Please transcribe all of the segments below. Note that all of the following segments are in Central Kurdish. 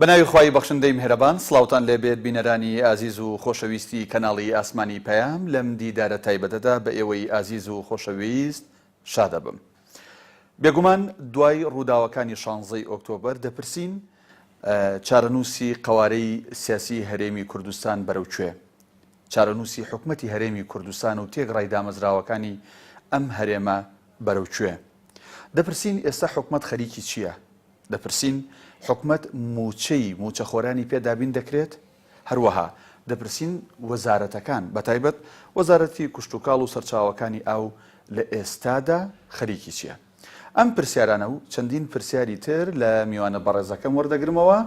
بەناوی خوای بەخشندەی میهرەبان سڵاوتان لێبێت بینەرانی ئازیز و خۆشەویستی کەناڵی ئاسمانی پەیام لەم دیدارە تایبەتەدا بە ئێوەی ئازیز و خۆشەویست شادەبم. بێگومان دوای ڕووداوەکانی 16 ئۆکتۆبەر دەپرسین چارەنووسی قەوارەی سیاسی هەرێمی کوردستان بەرەوکوێ، چارەنووسی حکومەتی هەرێمی کوردستان و تێگڕای دامەزراوەکانی ئەم هەرێمە بەرەوکوێ. دەپرسین ئێستا حکومەت خەریکی چییە؟ دەپرسین حکومەت موچەخۆرانی پێدابین دەکرێت؟ هەروەها دەپرسین وەزارەتەکان بەتایبەت وەزارەتی کوشتوکاڵ و سەرچاوەکانی ئاو لە ئێستادا خەریکی چییە؟ ئەم پرسیارانە و چەندین پرسیاری تر لە میوانە بەڕێزەکەم وەردەگرمەوە.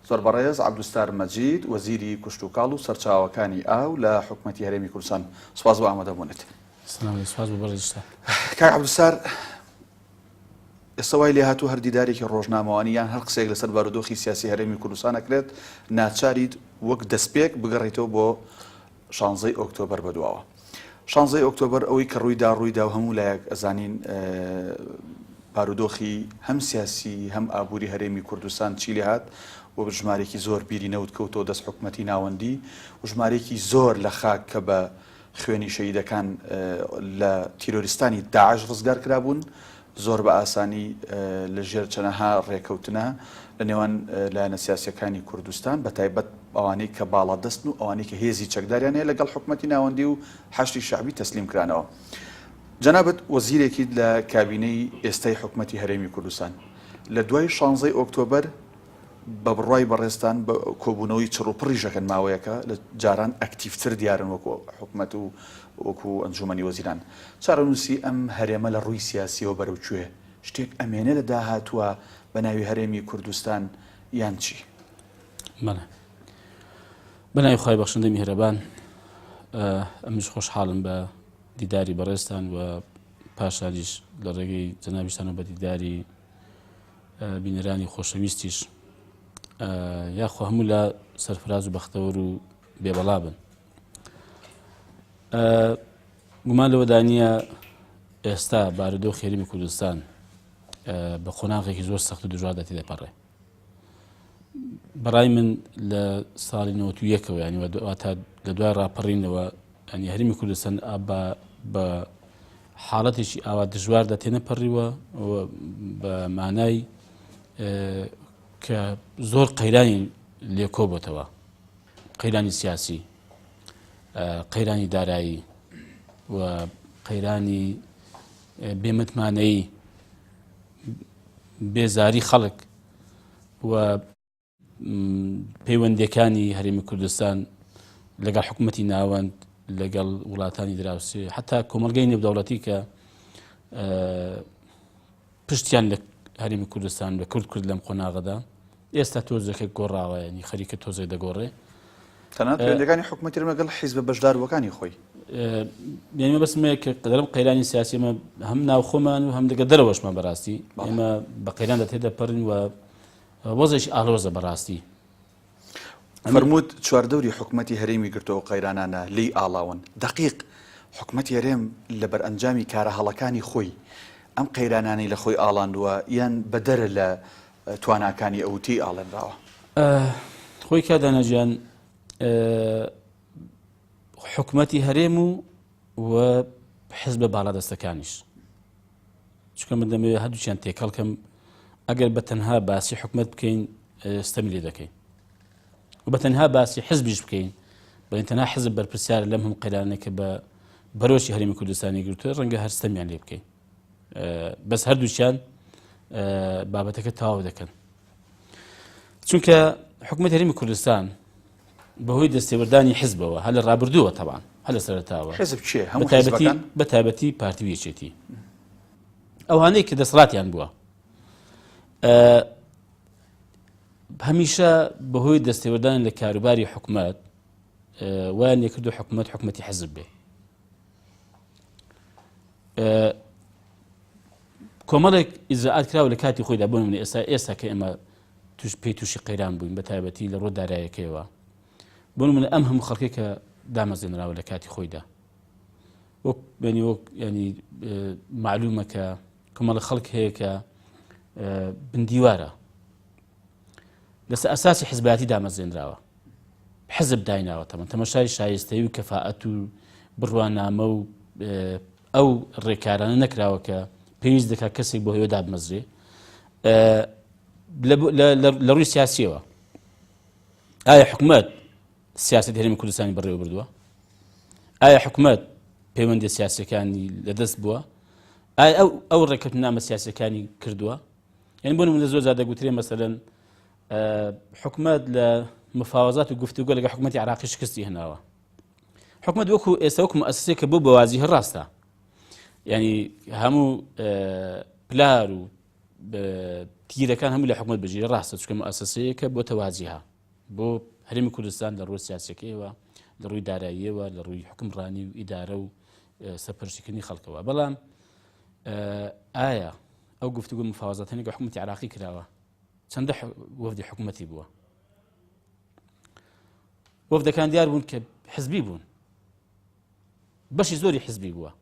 زۆر بەڕێز عەبدولستار مەجید وەزیری کوشتوکاڵ و سەرچاوەکانی ئاو لە حکومەتی هەرێمی کوردستان، سوپاس بۆ ئامادەبوونت. سپاس بۆ بەڕێزتان. کاک عەبدولستار، ئێستا وای لێ هاتوو هەر دیدارێکی ڕۆژنامەوانی یان هەر قسەیەک لەسەر بارودۆخی سیاسی هەرێمی کوردستان ئەکرێت، ناچاریت وەک دەستپێک بگەڕێتەوە بۆ 16 ئۆکتۆبەر بەدواوە. 16 ئۆکتۆبەر ئەوەی کە ڕوویدا و هەموو لایەک ئەزانین بارودۆخی هەم سیاسی هەم ئابووری هەرێمی کوردستان چی لێ هات و ژمارێکی زۆر بیری نەوت کەوتەوە دەست حکومەتی ناوەندی و ژمارێکی زۆر لە خاک کە بە خوێنی شەهیدەکان لە تیرۆریستانی داعش ڕزگار کرابوون زۆر بە ئاسانی لە ژێر چەنەها ڕێکەوتنە لە نێوان لایەنە سیاسیەکانی کوردستان بەتایبەت ئەوانەی کە باڵا دەستن و ئەوانەی کە هێزی چەکداریان هەیە لەگەڵ حکومەتی ناوەندی و حەشتی شەعبی تەسلیم کرانەوە. جەنابەت وەزیرێکی لە کابینەی ئێستای حکومەتی هەرێمی کوردستان لە دوای 16 ئۆکتۆبەر بە بڕوای بەڕێستان بە کۆبوونەوەی چڕوپڕیژەکەن ماوەیەکە لە جاران ئەکتیڤتر دیارن وەکو حکومەت و وەکو ئەنجومەنی وەزیران. چارەنووسی ئەم هەرێمە لە ڕووی سیاسیەوە بەرەوکوێ شتێک ئەمێنە لە داهاتووە بە ناوی هەرێمی کوردستان یان چی؟ بەناوی خوای بەخشندەی میهرەبان، ئەمش خۆشحاڵم بە دیداری بەڕێزتان و پاشانیش لە ڕێگەی جەنابیشتان و بە دیداری بینەرانی خۆشەویستیش یاخوا هەموو لە سەرفراز و بەختەوەر و بێبەڵا بن. گومان لەوەدانە ئێستا بارودۆخی هەرێمی کوردستان بە خۆناغێکی زۆر سەخت و دژوار دەتێ دەپەڕێ. بەڕای من لە ساڵی 91ەوە ینی واتە لە دوای ڕاپەڕینەوە ینی هەرێمی کوردستان بە حاڵەتێکی ئاوا دژوار دەتێنە پەڕیوە بە مانای کە زۆر قەیرانی لێکۆ بۆتەوە، قەیرانی سیاسی، قەیرانی دارایی و قەیرانی بێمتمانەیی، بێزاری خەڵک و پەیوەندیەکانی هەرێمی کوردستان لەگەڵ حکومەتی ناوەند لەگەڵ وڵاتانی دراوسێ حتا کۆمەلگەی نێودەوڵەتی کە پشتیان لە هەرێمی کوردستان بە کورد لەم قۆناغەدا ئێستا تۆزێکێک گۆڕاوە، ینی خەریکە تۆزێک دەگۆڕێ تەنانەت پەیوەندیەکانی حکومەتی لەگەڵ حیزبە بەشداروەکانی خۆی. ئێمە بەسمەیە کە قەدەرم قەیرانی سیاسی ئەمە هەم ناوخۆمان و هەم لەگە دەرەوەشمان بەڕاستی ئێمە بە قەیران دەتێ دەپەڕین و وەزێکی ئاڵۆزە بەڕاستی. فەرمووت چواردەوری حکومەتی هەرێمی گرتەوە قەیرانانە لی ئاڵاون. دقیق حکومەتی هەرێم لە بەرئەنجامی کارە هەڵەکانی خۆی ئەم قەیرانانی لە خۆی ئاڵاندووە یان بەدەرە لە تواناکانی ئەوتی ئاڵێنراوە؟ خۆی کادانەجیان حکومەتی هەرێم و حیزبە باڵادەستەکانیش، چونکە من دەمەوێت هەردووچیان تێکەڵکەم ئەگەر بە تەنها باسی حکومەت بکەین ستەمی لێ دەکەین و بە تەنها باسی حیزبیش بکەین بەڵێن تەنها حیزب بەرپرسیارە لەم هەم قەیرانە کە بە بەرۆشی هەرێمی کوردستانی گرتووە ڕەنگە هەر ستەمیان لێ بکەین، بەس هەردووچیان بابەتەکە تەواو دەکەن. چونکە حکومەت هەرێمی کوردستان بەهۆی دەستێوەردانی حیزبەوە هە لە ڕابردووە تەبان هە لە سەرەتاوە حیزب چیە؟ بەتایبەتی پارتی یەکێتی ئەوانەی کە دەسەڵاتیان بووە هەمیشە بەهۆی دەستێوەردان لە کاروباری حکومەت وایان لێکردو حکومەتی حیزب بێ. کۆمەڵێک ئیجراعات کراوە لە کاتی خۆیدا بۆ نمونە ئێستا کە ئێمە پێی تووشی قەیران بووین بەتایبەتی لە ڕۆ داراییەکەیەوە بۆ نمونە ئەم هەموو خەڵکێک کە دامەزێنراوە لە کاتی خۆیدا وەک ینی معلومە کە کۆمەڵە خەڵک هەیە کە بندیوارە لەسەر ئەساسی حزبەتی دامەزێنراوە حزب دایناوە تەماشای شایستەی و کەفاءەت و بڕوانامە و ئەو ڕێکارانە نەکراوە کە پێویست دەکات کەسێک بۆ هێوە دابمەزرێ لە ڕووی سیاسیەوە ئایا حکومەت سیاسەتی هەرێمی کوردستانی بەڕێوە بردووە؟ ئایا حکومەت پەیوەندی سیاسیەکانی لەدەست بووە؟ ئایا ئەو ڕێککەوتنامە سیاسیەکانی کردووە؟ یعنی بۆ نمونە زۆر جار دەگوترێ مەسەلەن حکومەت لە مفاوەزات و گفتوگۆ لەگەڵ حکومەتی عێراقی شکستی هێناوە. حکومەت وەکو ئێستا وەکو مؤسسەیەک کە بۆ بەوازی هەڕاستە، یعنی هەموو پلار و تیرەکان هەموو لە حکومەت بژیرە ڕاستە، چونکە مؤسسەیەکە بۆ تەوازیها بۆ هەرێمی کوردستان لە ڕووی سیاسیەکەیەوە، لە ڕووی داراییەوە، لە ڕووی حکومڕانی و ئیدارە و سەرپەرشتیکردنی خەڵکەوە. بەڵام ئایا ئەو گفتوگۆ مفاوەزاتەکانی لەگەڵ حکومەتی عێراقی کراوە؟ چەندە وەفدی حکومەتی بووە؟ وەفدەکان دیار بوون کە حزبی بوون، بەشی زۆری حزبی بووە،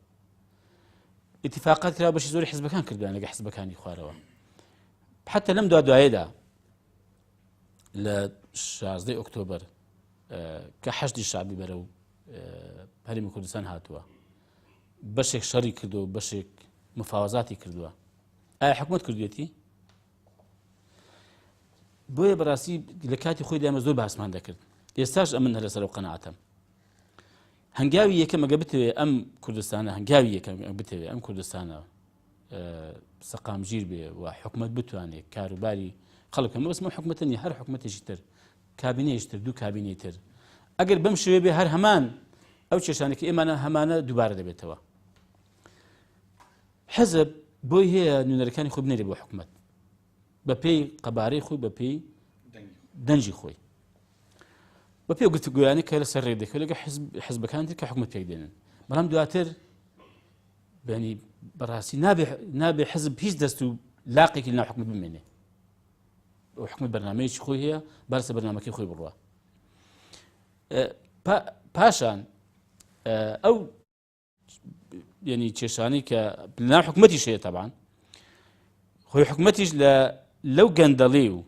اتفاقات کرا بەشی زۆری حزبەکان کردوان لەگەڵ حزبەکانی خوارەوە. حتى لەم دوایەدا لە 16 ئۆکتۆبەر کە حەشدی شعبی بەرەو هەرێمی کوردستان هاتووە، بەشێک شەڕی کردو، بەشێک مفاوەزاتی کردووە. ئایا حکومەت کردوێتی؟ بۆیە بەڕاستی لە کاتی خۆی دایمە زۆر باسمان دەکرد. ئێستاش ئەمن هەر لەسەر قەناعەتم. هەنگاوی یەکەم ئەگە بتەوێ ئەم کوردستانە، هەنگاوی یەکەم بتەوێ ئەم کوردستانە سەقامگیر بێ و حکومەت بتوانێت کاروباری خەڵک مەبەستمە حکومەتە نیە، هەر حکومەتێکی تر، کابینەیەکی تر، دوو کابینەی تر، ئەگەر بەم شێوێ بێ هەر هەمان ئەو کێشانێکی ئێمانە هەمانە دووبارە دەبێتەوە. حەزب بۆی هەیە نوێنەرەکانی خۆی بنێرێ بۆ حکومەت بە پێی قەبارەی خۆی، بە پێی دەنجی خۆی، بە پێی گفتوگۆیانەی کە لەسەر ڕێک دەکەوێت لەگەڵ حزبەکان تر کە حکومەت پێک دێنن. بەڵام دواتر بەنی بەڕاستی نابێ حزب هیچ دەست و لاقێکی لەناو حکومەت بمێنێ. ئەو حکومەت بەرنامەیەکی خۆی هەیە، بەرسە بەرنامەکەی خۆی بڕوە. پاشان ئەو یعنی کێشانەی کە لەناو حکومەتیش هەیە تەبعاً، خۆی حکومەتیش لەو گەندەڵی و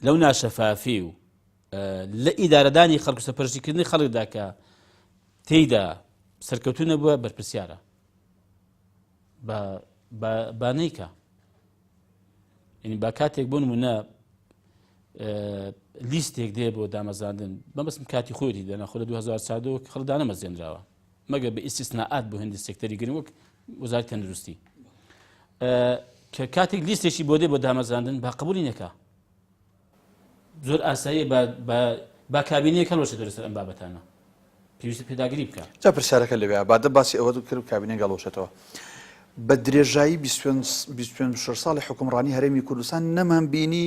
لەو ناشەفافی و لە ئیدارەدانی خەڵک و سەرپەرشتیکردنی خەڵکدا کە تێیدا سەرکەوتوو نەبووە بەرپرسیارە بانەیکە. یعنی با کاتێک بۆ نمونە لیستێک دێ بۆ دامەزاندن، بەمەسم کاتی خۆیەتی دەناخۆ لە 2014 خەڵک دانەمەزێنراوە مەگە بە ئیستیسناعات بۆ هەندی سێکتەریگرن وەک وەزارەتی تەندروستی، کە کاتێک لیستێکی بۆ دێ بۆ دامەزاندن با قبولی نەکا. زۆر ئاسایی با کابینەیە کەڵۆشە دەرەسەر ئەم بابەتانە پێویستی پێداگیری بکە. جا پرسیارەکە لەوێ بادە باسی ئەوە کرد و کابینە گەڵۆشێتەوە. بە درێژایی 26 ساڵی حکومڕانی هەرێمی کوردستان نەمان بینی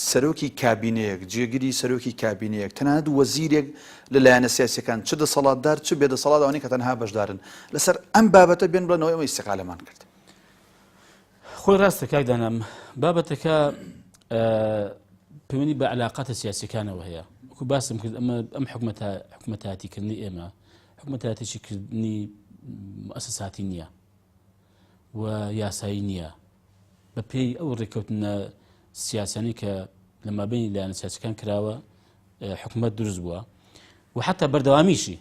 سەرۆکی کابینەیەک، جێگیری سەرۆکی کابینەیەک، تەنانەت وەزیرێک لەلایەنە سیاسیەکان چ دەسەڵاتدار چ بێدەسەڵات ئەوانەی کە تەنها بەشدارن لەسەر ئەم بابەتە بێن بڵێنەوە ئێمە ئیستیقالەمان کرد. خۆی ڕاستە کاک دانام، بابەتەکە پەیوەندی بە عەلاقاتە سیاسیەکانەوە هەیە. وەکو باسم کرد ئەم حکومەتاتیکردنی ئێمە حکومەتاتیکردنی مؤسساتی نییە و یاسایی نییە، بە پێی ئەو ڕێککەوتنە سیاسانی کە لە مابینی لایەنە سیاسیەکان کراوە حکومەت دروست بووە و حتا بەردەوامیشی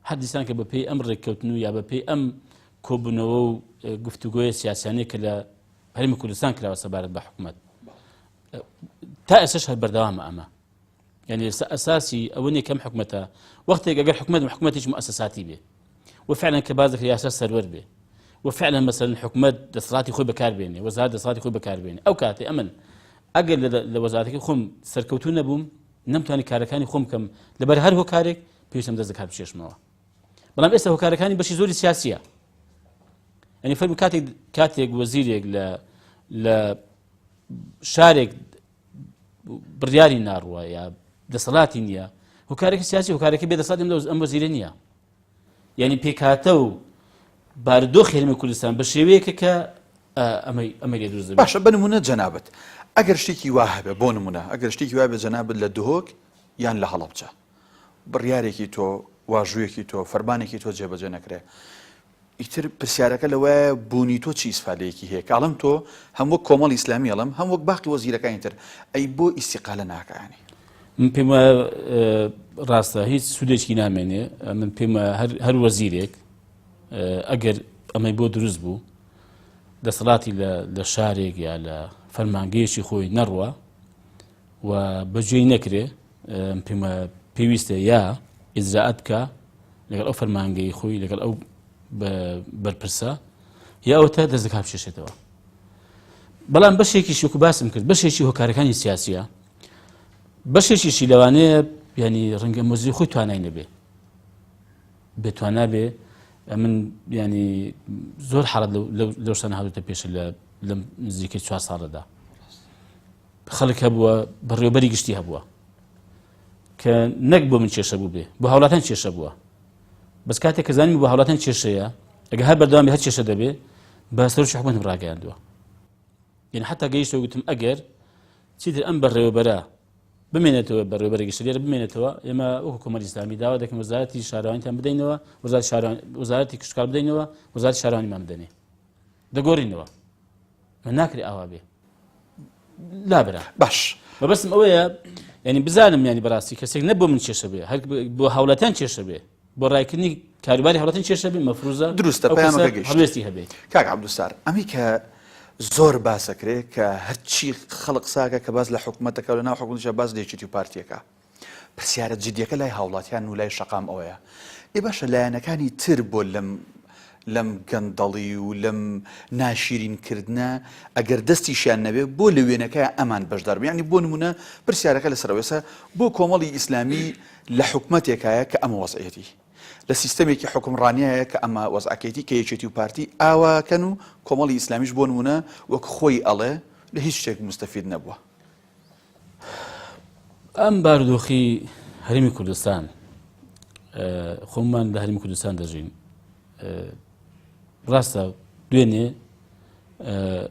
هەر دیسان کە بە پێی ئەم ڕێککەوتن و یا بە پێی ئەم کۆبوونەوە و گفتوگۆیە سیاسیانەیە کە لە هەرێمی کوردستان کراوە سەبارەت بە حکومەت تا ئێستاش هەر بەردەوامە ئەمە. یعنی ئەساسی ئەوە نیە کەم حکومەتە وەختێک ئەگەر حکومەتێکی مؤسساتی بێ وفعلا کە باز دەکرێت یاسا سەرەر بێ وفعلا مثلا حکومەت دەسەڵاتی خۆی بەکاربێنێ، وەزارەت دەسەڵاتی خۆی بەکاربێنێ، ئەو کاتێ ئەمن ئەگەر لە وەزارەتەکەی خۆم سەرکەوتوو نەبووم نەمتوانی کارەکانی خۆم بکەم لەبەر هەر هۆکارێک پێویستم دەست دەکات بچێشمەوە. بەڵام ئێستا هۆکارەکانی بەشی زۆری سیاسیە. یعنی فەرمی کاتێک وەزیرێک لە شارێک بڕیاری ناڕوە یا دەسەڵاتی نییە، هۆکارێکی سیاسی هۆکارێکی بێدەسەڵاتی ئەم وەزیرە نییە. یعنی پێکاتە و بارودۆخی هەرێمی کوردستان بە شێوەیەکە کە ئەمە لێ دروست دەبێت. باشە بنمونە جەنابەت ئەگەر شتێکی وا هەبێ بۆ نمونە ئەگەر شتێکی وا بێ جەنابەت لە دهۆک یان لە هەڵەبجە بڕیارێکی تۆ واژوویەکی تۆ فەرمانێکی تۆ جێبەجێ نەکرێ، ئیتر پرسیارەکە لەوە بوونی تۆ چی ئیسفادەیەکی هەیە کاڵم تۆ هەم وەک کۆمەڵ ئیسلامی ئەڵم هەم وەک باقی وەزیرەکانی تر ئەی بۆ ئیستیقالە ناکەیانی من پێم وایە ڕاستە هیچ سوودێکی نامێنێ من پێم هەر وەزیرێک ئەگەر ئەمەی بۆ دروست بوو دەسەڵاتی لە شارێک یا لە فەرمانگەیەکی خۆی نەڕوە و بەگوێی نەکرێ پێم پێویستە یا ئیجراعات بکە لەگەڵ ئەو فەرمانگەی خۆی لەگەڵ ئەو بەرپرسە یا ئەوتە دەست دەکات بشێشێتەوە بەڵام بەشێکیشی وەکو باسم کرد بەشێکی هۆکارەکانی سیاسیە بەشێکیشی لەوانەیە ینی ڕەنگە مۆزی خۆی توانای نەبێ بێتوانە بێ من ینی زۆر حاڵەت لەو شتانە هاتووەتە پێشە لە نزیکەی 4 ساڵەدا خەڵک هەبووە بەڕێوەبەری گشتی هەبووە کە نەک بۆ من کێشە بوو بێ بۆ هاوڵاتیان کێشە بووە بەس کاتێک کە زانیم بۆ هاوڵاتیان کێشەیە ئەگە هەر بەردەوام بێ هەر کێشە دەبێ بە سەرۆکی حکومەتم ڕاگەیاندووە یعنی حتا گەیشتەوە گوتم ئەگەر چیتر ئەم بەڕێوەبەرە بمێنێتەوە بەڕێوەبەرە گەشتە لێرە بمێنێتەوە ئێمە وەکو کۆمەڵی ئیسلامی داوا دەکەم وەزارەتی شارەوانیتان بدەینەوە وەزارەتی کشتکار بدەینەوە وەزارەتی شارەوانیمان بدەنێ دەگۆڕینەوە من ناکرێ ئاوا بێ لا برا باش بەبەستم ئەوەیە ینی بزانم ینی بەڕاستی کەسێک نەبوو من کێشە بێ هەر بۆ هاوڵاتیان کێشە بێ بۆ ڕایکردنی کاروباری هاوڵاتیان کێشە بێ مەفروزە دروستە پەیامەکە گەیشت هەڵوێستی هەبێ کاک عەبدولسار ئەمی کە زۆر باسەکرێ کە هەرچی خەڵق ساکە کە باز لە حکوومەتەکە و لە ناو حکوومەتیشە باز لێچێتی و پارتیەکە پرسیارە جدیەکە لای هاوڵاتیان و لای شەقام ئەوەیە ئێ باشە لایەنەکانی تر بۆ لەم گەندەڵی و لەم ناشیرینکردنە ئەگەر دەستیشیان نەبێ بۆ لە وێنەکە ئەمان بەشدار بن یعنی بۆ نمونە پرسیارەکە لەسەرەوەسە بۆ کۆمەڵی ئیسلامی لە حکوومەتێکایە کە ئەمە وەزعەتی لە سیستەمێکی حکومڕانیایە کە ئەمە وەزعەکەیتی کە یەکێتی و پارتی ئاواکەن و کۆمەڵی ئیسلامیش بۆ نمونە وەک خۆی ئەڵێ لە هیچ شتێک مستەفید نەبووە ئەم بارودۆخی هەرێمی کوردستان خۆمان لە هەرێمی کوردستان دەژین ڕاستە دوێنێ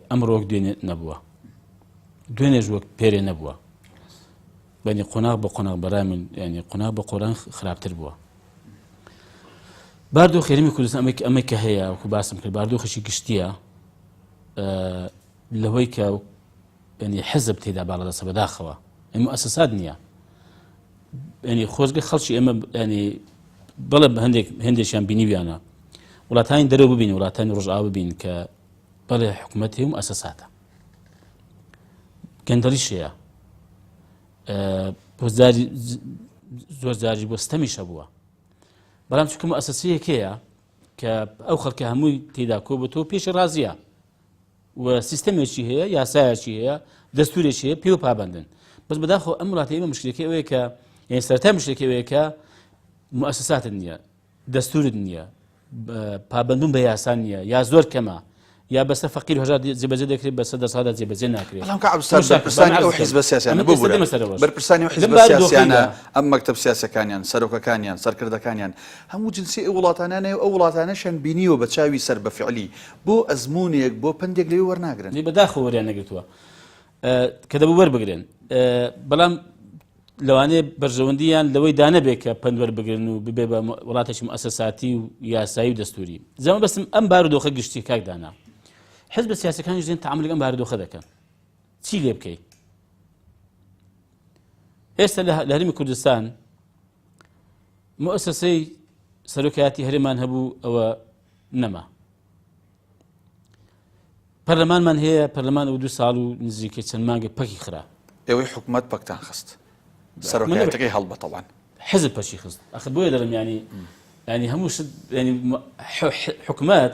ئەمڕۆک دوێنێ نەبووە دوێنێ وەک پێرێ نەبووە بەنی قۆناغ بە قۆناغ بەرای من ینی قۆناغ بە قۆران خراپتر بووە باردۆخی هەرێمی کوردستان ئەمەی کە هەیە وەکو باسم کرد باردۆخێکی گشتیە لەوەی کە ینی حزب تێدا باڵەدەستە بەداخەوە ئەمە مؤسسات نییە ینی خۆزگە خەڵکی ئێمە ینی بەڵێ هەندێکیان بینیویانە وڵاتانی دەرەوە ببین وڵاتانی ڕۆژئاوا ببین کە بەڵێ حکوومەت هەیە و مؤسساتە گەندەڵیش هەیە زۆر جاری بۆ ستەمیشە بووە بەڵام چونکە مؤسسەیەک هەیە کە ئەو خەڵکە هەمووی تێدا کۆبووەتەوە پێشی ڕازیە و سیستەمێکی هەیە یاسایەکی هەیە دەستورێکی هەیە پێ و پابەندن بەس بەداخەوە ئەم وڵاتە ئێمە مشکلەکەی ئەوەیە کە یعنی سەرەتا مشکلەکەی ئەوەیە کە مؤسساتت نییە دەستورت نییە پابەندبوون بە یاسا نییە یا زۆر کەمە یا بەسە فەقیر و هەژار جێبەجێ دەکرێت بەسە دەسەڵات جێبەجێ ناکرێت بەڵام کە عەبدولسار بەرپرسانی ئەو حیزبە سیاسیانە بەرپرسانی ئەو حیزبە سیاسیانە ئەم مەکتەب سیاسەکانیان سەرۆکەکانیان سەرکردەکانیان هەموو جنسی ئەو وڵاتانانەیە ئەو وڵاتانەشان بینیوە بە چاوی سەر بە فعلی بۆ ئەزمونێک بۆ پندێک لەوێ وەرناگرن بەداخەوە وەریان نەگرتووە کە دەبوو وەربگرن بەڵام لەوانەیە بەرژەوەندیان لەوەی دانەبێت کە پند وەربگرن و ببێ بە وڵاتێکی مؤسساتی و یاسایی و دەستوری زەمە بەستم ئەم بارودۆخە گشتی کاکدانا حزب سیاسەکانی ژێن تەعامل لەگەڵ ئەم بارودۆخە دەکەن چی لێ بکەیت ئێستا لە هەرێمی کوردستان مؤسسەی سەرۆکایەتی هەرێمان هەبوو ئەوە نەما پەرلەمانمان هەیە پەرلەمان ئەو 2 ساڵ و نزیکەی چەند مانگە پەکی خرا ئێوەی حکوومەت پەکتان خست سەرۆکایەتەکەی هەڵبە تەوان حزب پەشی خست ئەخە بۆیە دەڵێم ینی هەموو شت ینی حکوومەت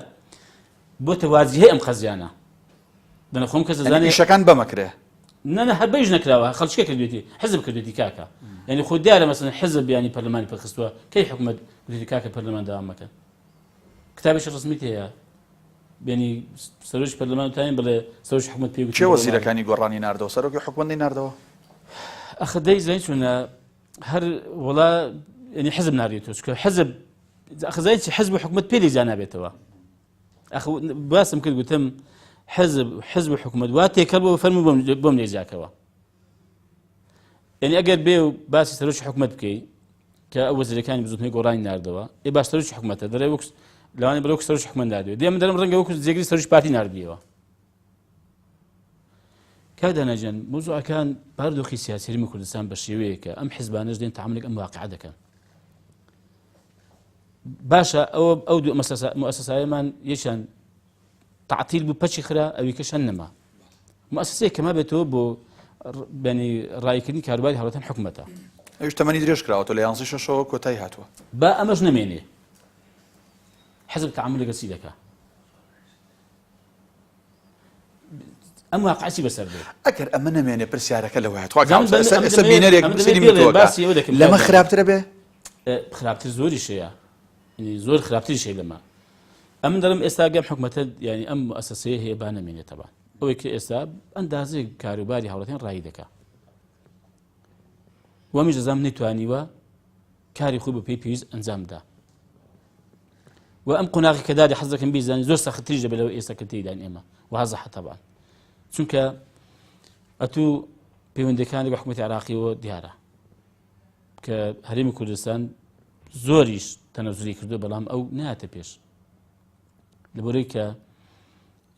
بۆ تەوازیهەیە ئەم خەزیانە دەنەخۆم کەس دەزانێت ئیشەکان بەمەکرێ نە هەر بەیژ نەکراوە خەڵکیە کردوێتی حزب کردوێتی کاکە ینی خۆ دیارە مەسەن حزب ینی پەرلەمانی پەرخستووە کەی حکوومەت گوتی کاکە پەرلەمان داوام مەکەن کتابێکی ڕسمیت هەیە ینی سەرۆکی پەرلەمانتان بڵێ سەرۆکی حکوومەت پێ چێ وەزیرەکانی گۆڕانی ناردەوە سەرۆکی حکوومەتی ناردەوە ئەخە دەی زین چونە هەر وڵا ینی حزب ناردێتەوە چکە حزب ئەخزای چی حزب و حکوومەت پێی جا نابێتەوە ئەخ باسم کرد گوتم حزب و حکوومەت وا تێکەڵ بۆ فەرموو بۆم لێجاکەوە ینی ئەگەر بێ و باسی سەرۆکی حکوومەت بکەی کە ئەو وەزیرەکانی بزوتنەی گۆڕانی ناردەوە ئێ باش سەرۆکی حکوومەتە دەڵێ وەک لەوانێ بەرەو سەرش حکومەت نادوێت دێ من دەرم ڕەنگە وەکو جێگری سەرش پارتی نردبیەوە کا داناجان موضوعەکان بارودۆخی سیاسی هەرێمی کوردستان بە شێوەیە کە ئەم حیزبانەش دێن تەعاملێک ئەم واقعە دەکەن باشە ئەو دوو مؤسسایەمان یەکیان تعتیل بوو پەچی خرا ئەویکەش هەن نەما مؤسسەیەک کە ما بێتەوە بۆ بەنی ڕایکردنی کاروباری هەوڵەتەن حکومەتە ئەوش تەمەنی درێژ کراوەوە لە 11 کۆتایی هاتووە با ئەمەش نەمێنێ حزب تەعامل لەگەڵ چی دەکا ئەم واقعەتی بەسەر بێت ئەگەر ئەمە نەمێنێ پرسیارەکە لەوە هاتووە بینەرێک لەمە خراپترە بێ خراپتر زۆری شەیە زۆر خراپتری شەی لەمە ئەمن دەڵم ئێستا گەم حکومەتە ینی ئەم مؤسسەیە هەیە با نەمێنێت تەبان ئەوەی کە ئێستا ئەندازەی کاروباری هەوڵەتەن ڕایی دەکا وەمیش دەزانم نەیتوانیوە کاری خۆی بە پێی پێویست ئەنجامدا و ئەم قۆناغی کە دادی حەز دەکەم بیزانانی زۆر سەختتریش دەبێت لەوە ئێستا کە تێدان ئێمە وازەحە تەبان چونکە ئەتوو پەیوەندیەکانی بە حکومەتی عێراقیەوە دیارە کە هەرێمی کوردستان زۆریش تەنەزولی کردو بەڵام ئەو نهاتە پێش لەبەرەوەی کە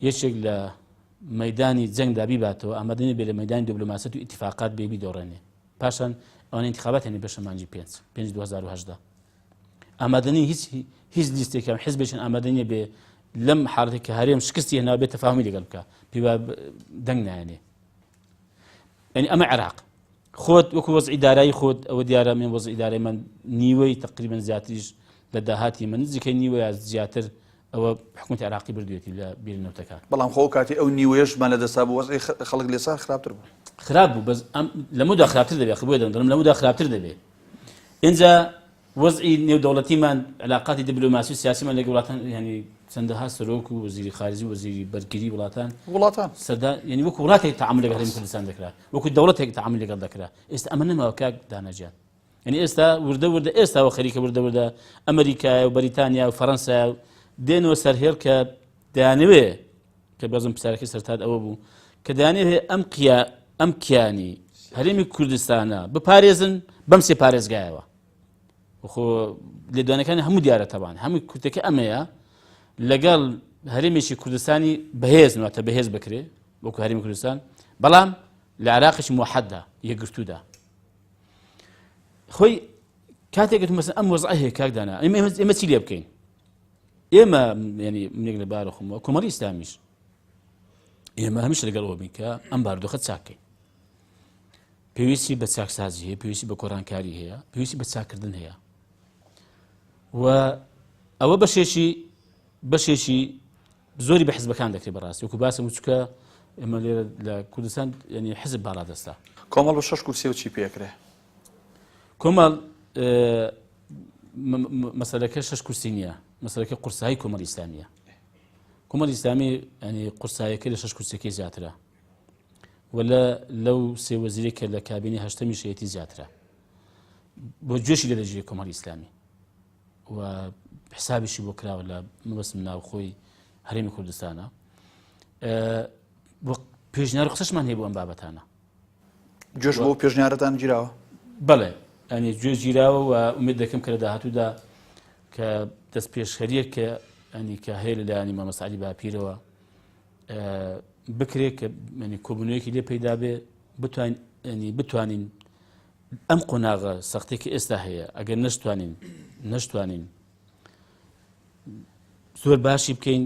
یەکێک لە مەیدانی جەنگدا بیباتەوە ئامادەنی بێ لە مەیدانی دیبلۆماسیەت و ئیتیفاقات بێ بیدۆڕێنێ پاشان ئەوانە انتخابات هەنێ بە شەمانجی 5 2018 ئامادەنی هیچ لیستێکم حیزبێکیان ئامادەنیە بێ لەم حاڵەتێک کە هەرێم شکستی هێناوە بێت تەفاهمی لەگەڵ بکە پێی دەنگ نایەنێ یعنی ئەمە عێراق خۆت وەکو وەزعی دارایی خۆت ئەوە دیارە من وەزعی دارایی من نیوەی تقریبا زیاتریش لە داهاتی من نزیکەی نیوەیە زیاتر ئەوە حکومەتی عێراقی بردوێتی لە بیرنەوتەکان بەڵام خۆ کاتی ئەو نیوەیەشمان لەدەستا بوو وەزعی خەڵک لێسا خراپتر بوو خراپ بوو بەس لەمەدا خراپتر دەبێت بۆیە دەڵم لەمەدا خراپتر دەبێت ئینجا وەزعی نێودەوڵەتیمان علاقاتی دیبلۆماسی و سیاسیمان لەگەڵ وڵاتان ینی چەندەها سەرۆک و وەزیری خارجی و وەزیری بەرگری وڵاتان سەردا ینی وەکو وڵاتێک تەعامل لەگەڵ هەرێمی کوردستان دەکرا وەکو دەوڵەتێک تەعامل لەگەڵ دەکرا ئێستا ئەمە نەماوە کاک دانەجیان ینی ئێستا وردە ئێستاوە خەریکە وردە ئەمریکا و بەریتانیا و فەڕەنسا دێنەوە سەرهێڵ کە دەیانەوێ کە بەزم پرسیارەکەی سەرتاد ئەوە بوو کە دەیانەوێ ئەم کیانی هەرێمی کوردستانە بپارێزن بەم سێ پارێزگایەوە خۆ لێدوانەکانی هەموو دیارە تەبان هەموو کورتەکە ئەمەیە لەگەڵ هەرێمێکی کوردستانی بەهێز نواتە بەهێز بکرێ وەکو هەرێمی کوردستان بەڵام لە عێراقیش موحەددا یەکگرتوودا خۆی کاتێک مەسەن ئەم وەزعە هەیە کاکدانا ئێمە چی لێ بکەین ئێمە ینی منێک لە بارە خۆمەوە کۆمەڵی ئیسلامیش ئێمە هەمیش لەگەڵەوە بین کە ئەم بارودۆخە چاکەین پێویستی بە چاکسازی هەیە پێویستی بە کۆڕانکاری هەیە پێویستی بە چاکردن هەیە و ئەوە بەشێکی زۆری بە حیزبەکان دەکرێت بەڕاستی وەکو باسم وچکە ئێمە لێرە لە کوردستان ینی حیزب باڵا دەستا کۆمەڵ بە 6 کورسی و چی پێکرێ کۆمەڵ مەسەلەکە 6 کورسی نییە مەسەلەکە قورسایی کۆمەڵی ئیسلامیە کۆمەڵی ئیسلامی ینی قورسایەکە لە 6 کورسەکەی زیاترە ولا لەو سێ وەزیرێکە لە کابینی هەشتەمی شەیەتی زیاترە بۆ گوێشی لێ دەژێت کۆمەڵی ئیسلامی و حسابیشی بۆ کراوە لە مەبەستم ناوخۆی هەرێمی کوردستانە پێشنیار قسەشمان هەیە بۆ ئەم بابەتانە گوێش بۆ پێشنیارەتان گیراوە بەڵێ ئەنی گوێ گیراوە و ئومێد دەکەم کە لە داهاتوودا کە دەست پێشخەریە کە ئەنی کە هەیە لەلایەنی مامۆستا سعدی باپیرەوە بکرێت کە کۆبوونەوەیەکی لێ پەیدا بێ بتوانین ئەم قۆناغە سەختێکی ئێستا هەیە ئەگەر نەشتوانین زۆر باشی بکەین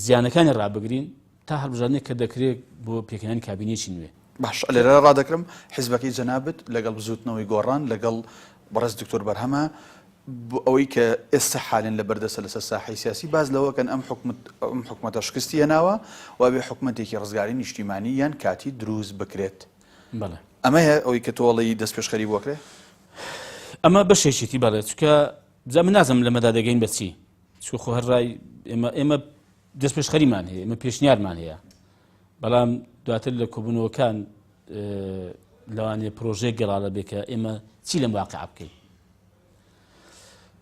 زیانەکانی ڕابگرین تا هەڵبژاردنێک کە دەکرێت بۆ پێکەنانی کابینێکی نوێ باش لێرە ڕادەکرم حیزبەکەی جەنابەت لەگەڵ بزوتنەوەی گۆڕان لەگەڵ بەڕێز دکتۆر بەرهەمە ئەوەی کە ئێستا حالێن لە بەردەسە لەسەر ساحەی سیاسی باز لەوەکەن ئەم حکومەتە شکستی هێناوە و بێ حکومەتێکی ڕزگاری نیشتیمانی یان کاتی دروست بکرێت ئەمە ئەوەی کە تۆڵی دەست پێشخەری بۆکرێ ئەمە بەشێکێتی بەڵێت چکە من نازم لەمەدا دەگەین بەچی چکە خۆ هەرڕای ئێمە دەست پێشخەریمان هەیە ئێمە پێشنیارمان هەیە بەڵام دواتر لە کۆبوونەوەکان لەوانێ پرۆژێک گەڕاڵە بێ کە ئێمە چی لەم واقع بکەین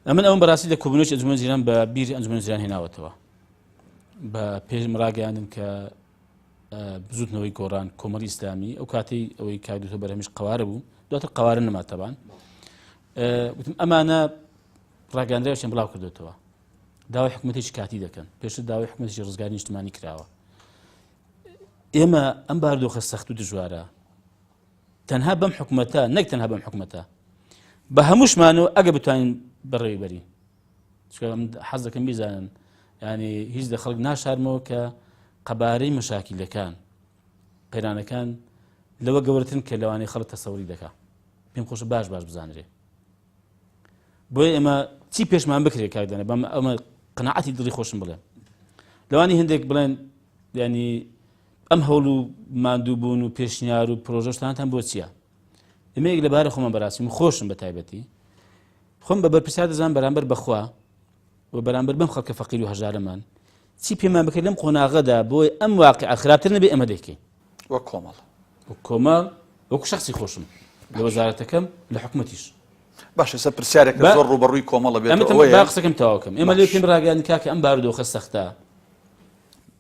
ئەمن ئەوم بەڕاستی لە کۆبوونەوەی ئەنجومەن زیران بە بیری ئەنجومەن زیران هێناوەتەوە بە پێشم ڕاگەیاندن کە بزوتنەوەی گۆڕان کۆمەڵی ئیسلامی ئەو کاتی ئەوەی کاردوتە بەرهەمیش قوارە بوو دواتر قوارە نەماتەبان وتم ئەمانە ڕاگەاندراویان بڵاو کردوێتەوە داوای حکومەتێکی کاتی دەکەن پێشتر داوای حکومەتێکی ڕزگاری نیشتمانی کراوە ئێمە ئەم بارودۆخە سەخت و دژوارە تەنها بەم حکومەتە نەک تەنها بەم حکومەتە بە هەمووشمانەوە ئەگە بتوانین بەڕێوی بەرین حەز دەکەم بیزانن ینی هیچ لە خەڵک ناشارمەوە کە قەبارەی مشاکیلەکان قەیرانەکان لەوە گەورەترن کە لەوانەیە خەڵک تەسەوری دەکات پێم خۆشە باش بزانرێ بۆیە ئێمە چی پێشمان بکرێت کاردانە بەم ئەمە قەناعەتی دڵی خۆشم بڵێن لەوانی هەندێک بڵێن ینی ئەم هەوڵ و ماندووبوون و پێشنیار و پرۆژەشتانتان بۆ چییە؟ ئێمەیەک لەبارە خۆمان بەڕاستی من خۆشم بە تایبەتی خۆم بە بەرپرسیار دەزانم بەرامبەر بەخوا و بەرامبەر بەم خەڵکە فەقیر و هەژارەمان چی پێمان بکرێت لەم قۆناغەدا بۆی ئەم واقعە خراپتر نەبێ ئەمە دەیکەین وەک کۆمەڵ وەک کۆمەڵ وەکو شەخسی خۆشم لە وەزارەتەکەم لە حکومەتیش باشە سە پرسیارێک زۆر ڕوبەڕووی کۆمەڵە بێت با قسەکەم تەواوکەم ئێمە لێ پێم ڕاگەیاندن کاکە ئەم بارودۆخە سەختە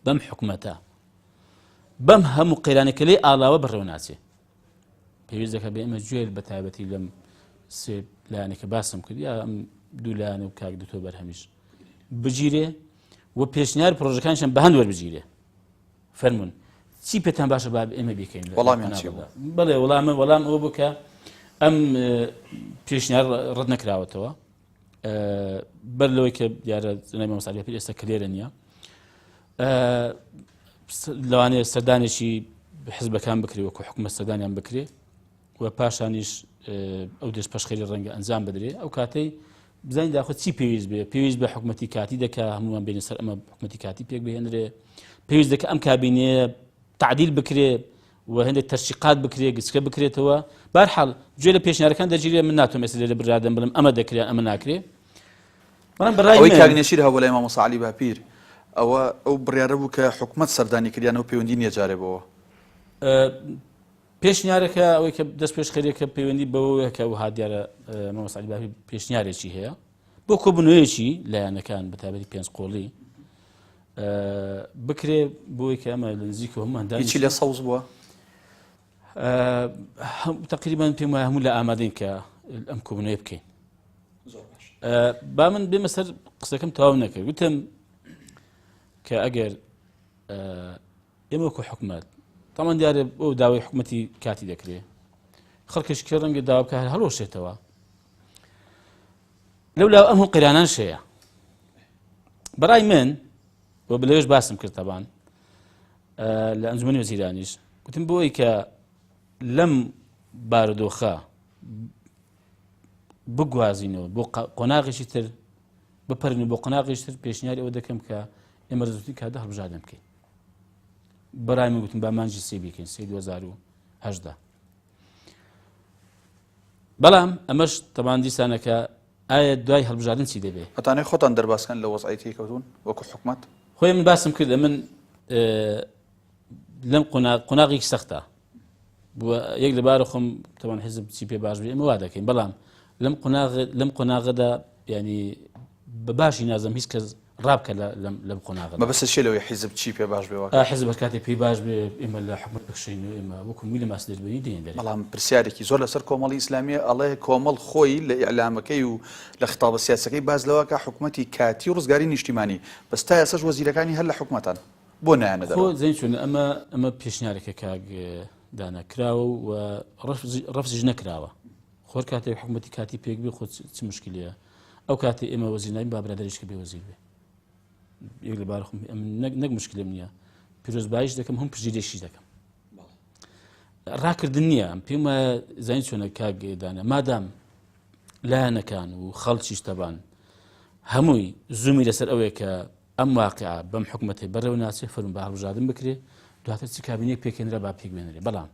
بەم حکومەتە بەم هەموو قەیرانێکە لێ ئاڵاوە بەڕێوە ناچێ پێویست دەکات بە ئێمە گوێ بە تایبەتی لەم سێ لایەنێکە باسم کرد یا ئەم دوو لایەنە و کاک دوتۆ بەرهەمیش بگیرێ و پێشنیار پرۆژەکانیشان بە هەند وەربگیرێ فەرمونون چی پێتان باشە با ئێمە بیکەین وەڵامیان چی بوو؟ بەڵێ وەڵام ئەوە بوو کە ئەم پێشنیار ڕەت نەکراوەتەوە بەر لەوەی کە دیارە زنای مەمەساعدی پێ ئێستا کلێرە نییە لەوانەیە سەردانێکی حزبەکان بکرێ وەکو حکومەت سەردانیان بکرێ و پاشانیش ئەو دەست پەشخێری ڕەنگە ئەنجام بدرێ ئەو کاتەی بزانین داخۆ چی پێویست بێ پێویست بە حکومەتی کاتی دەکا هەمووان بینە سەر ئەمە حکومەتی کاتی پێک بهێنرێ پێویست دەکە ئەم کابینەیە تعدیل بکرێ و هەندێک تەشقیقات بکرێ گچکە بکرێتەوە بەرحاڵ گوێ لە پێشنیارەکان دەگیرێ من ناتوانم ئێستا لێرە بڕادەم بڵم ئەمە دەکرێت ئەمە ناکرێ بەڵام بەڕای ئەوەی کاگنێشیر هەبوو لای مامۆستا عەلی باپیر ئەو بڕیارە بوو کە حکومەت سەردانی کردیان و پەیوەندی نییە جارێ بەوە پێشنیارەکە ئەوەی کە دەست پێش خێریەکە پەیوەندی بەوەیە کە ئەو دیارە مامۆستا عەلی باپیر پێشنیارێکی هەیە بۆ کۆبوونەوەیەکی لایەنەکان بە تایبەتی پێنج قۆڵی بکرێ بۆی کە ئەمە لە نزیک و هەموو هەندانی هیچی لێ سەوز بووە تقریبا پێم وایە هەموو لە ئامادەین کە ئەم کۆبوونەوەی بکەین با من بێمە سەر قسەکەم تەواو نەکرد وتم کە ئەگەر ئێمە وەکو حکومەت تامان دیارە ئەو داوای حکومەتی کاتی دەکرێت خەڵکیش کە ڕەنگە داوا بکە هەڵۆشێتەوە لەولاو ئەم هەموو قەیرانان شەیە بەڕای من بۆ بلەوێش باسم کرد تەبان لە ئەنجومەنی وەزیرانیش گوتم بۆی کە لەم بارودۆخە بگوازینەوە بۆ قۆناغێکی تر بپەرن بۆ قۆناغێکی تر پێشنیاری ئەوە دەکەم کە ئێمە ڕزوتی کاتە هەڵبژاردن بکەین بەڕای من گوتم با مانجی سێ بیکەین سێ 2018 بەڵام ئەمەش تەبان دیسانەکە ئایا دوای هەڵبژاردن چی دەبێت ئەتانەی خۆتان دەرباسکەن لە وەزعیتی کەوتون وەکو حکومەت خۆی من باسم کرد من لەم قۆناغێکی سەختە بووە یەک لەبارە خۆم تەوان حیزب چی پێ باش بێ ئێمە وا دەکەین بەڵام لەم قۆناغەدا ینی بە باشی نازم هیچ کەس ڕابکە لەم قۆناغەدا مەبەستە چێ لەوەی حیزب چی پێ باش بێ حیزب هەر کاتێک پێی باش بێ ئێمە لە حکومەت بخشین و ئێمە وەکو میلە ماس دەربەنی دێن بەڵام پرسیارێکی زۆر لەسەر کۆمەڵی ئیسلامیە ئەڵێ کۆمەڵ خۆی لە ئیعلامەکەی و لە ختابە سیاسەکەی باز لەوە کە حکومەتی کاتی و ڕزگاری نیشتیمانی بەس تا ئێساش وەزیرەکانی هەر لە حکومەتان بۆ نایانە دەرەوە زین چون ئەمە پێشنیارێکە کاک دانەکراوە و ڕەفزیش نەکراوە خۆر کاتێک حکومەتی کاتی پێک بێ خۆ چ مشکلیە ئەو کاتێ ئێمە وەزیرناوین با برادەریشکە بێ وەزیر بێ یەک لەبارە خۆم نەک مشکلم نییە پیرۆزباییش دەکەم هەم پشتگیریشی دەکەم ڕاکردن نییە پێم وایە زین چۆنە کاک دانە مادام لایەنەکان و خەڵکیش تەبان هەمووی زوومی لەسەر ئەوەیە کە ئەم واقعە بەم حکومەتی بەڕێوە ناچێ فەرمون بە هەڵبژاردن بکرێ دواتر چ کابینەیەک پێکێنرا با پێک بێنرێ بەڵام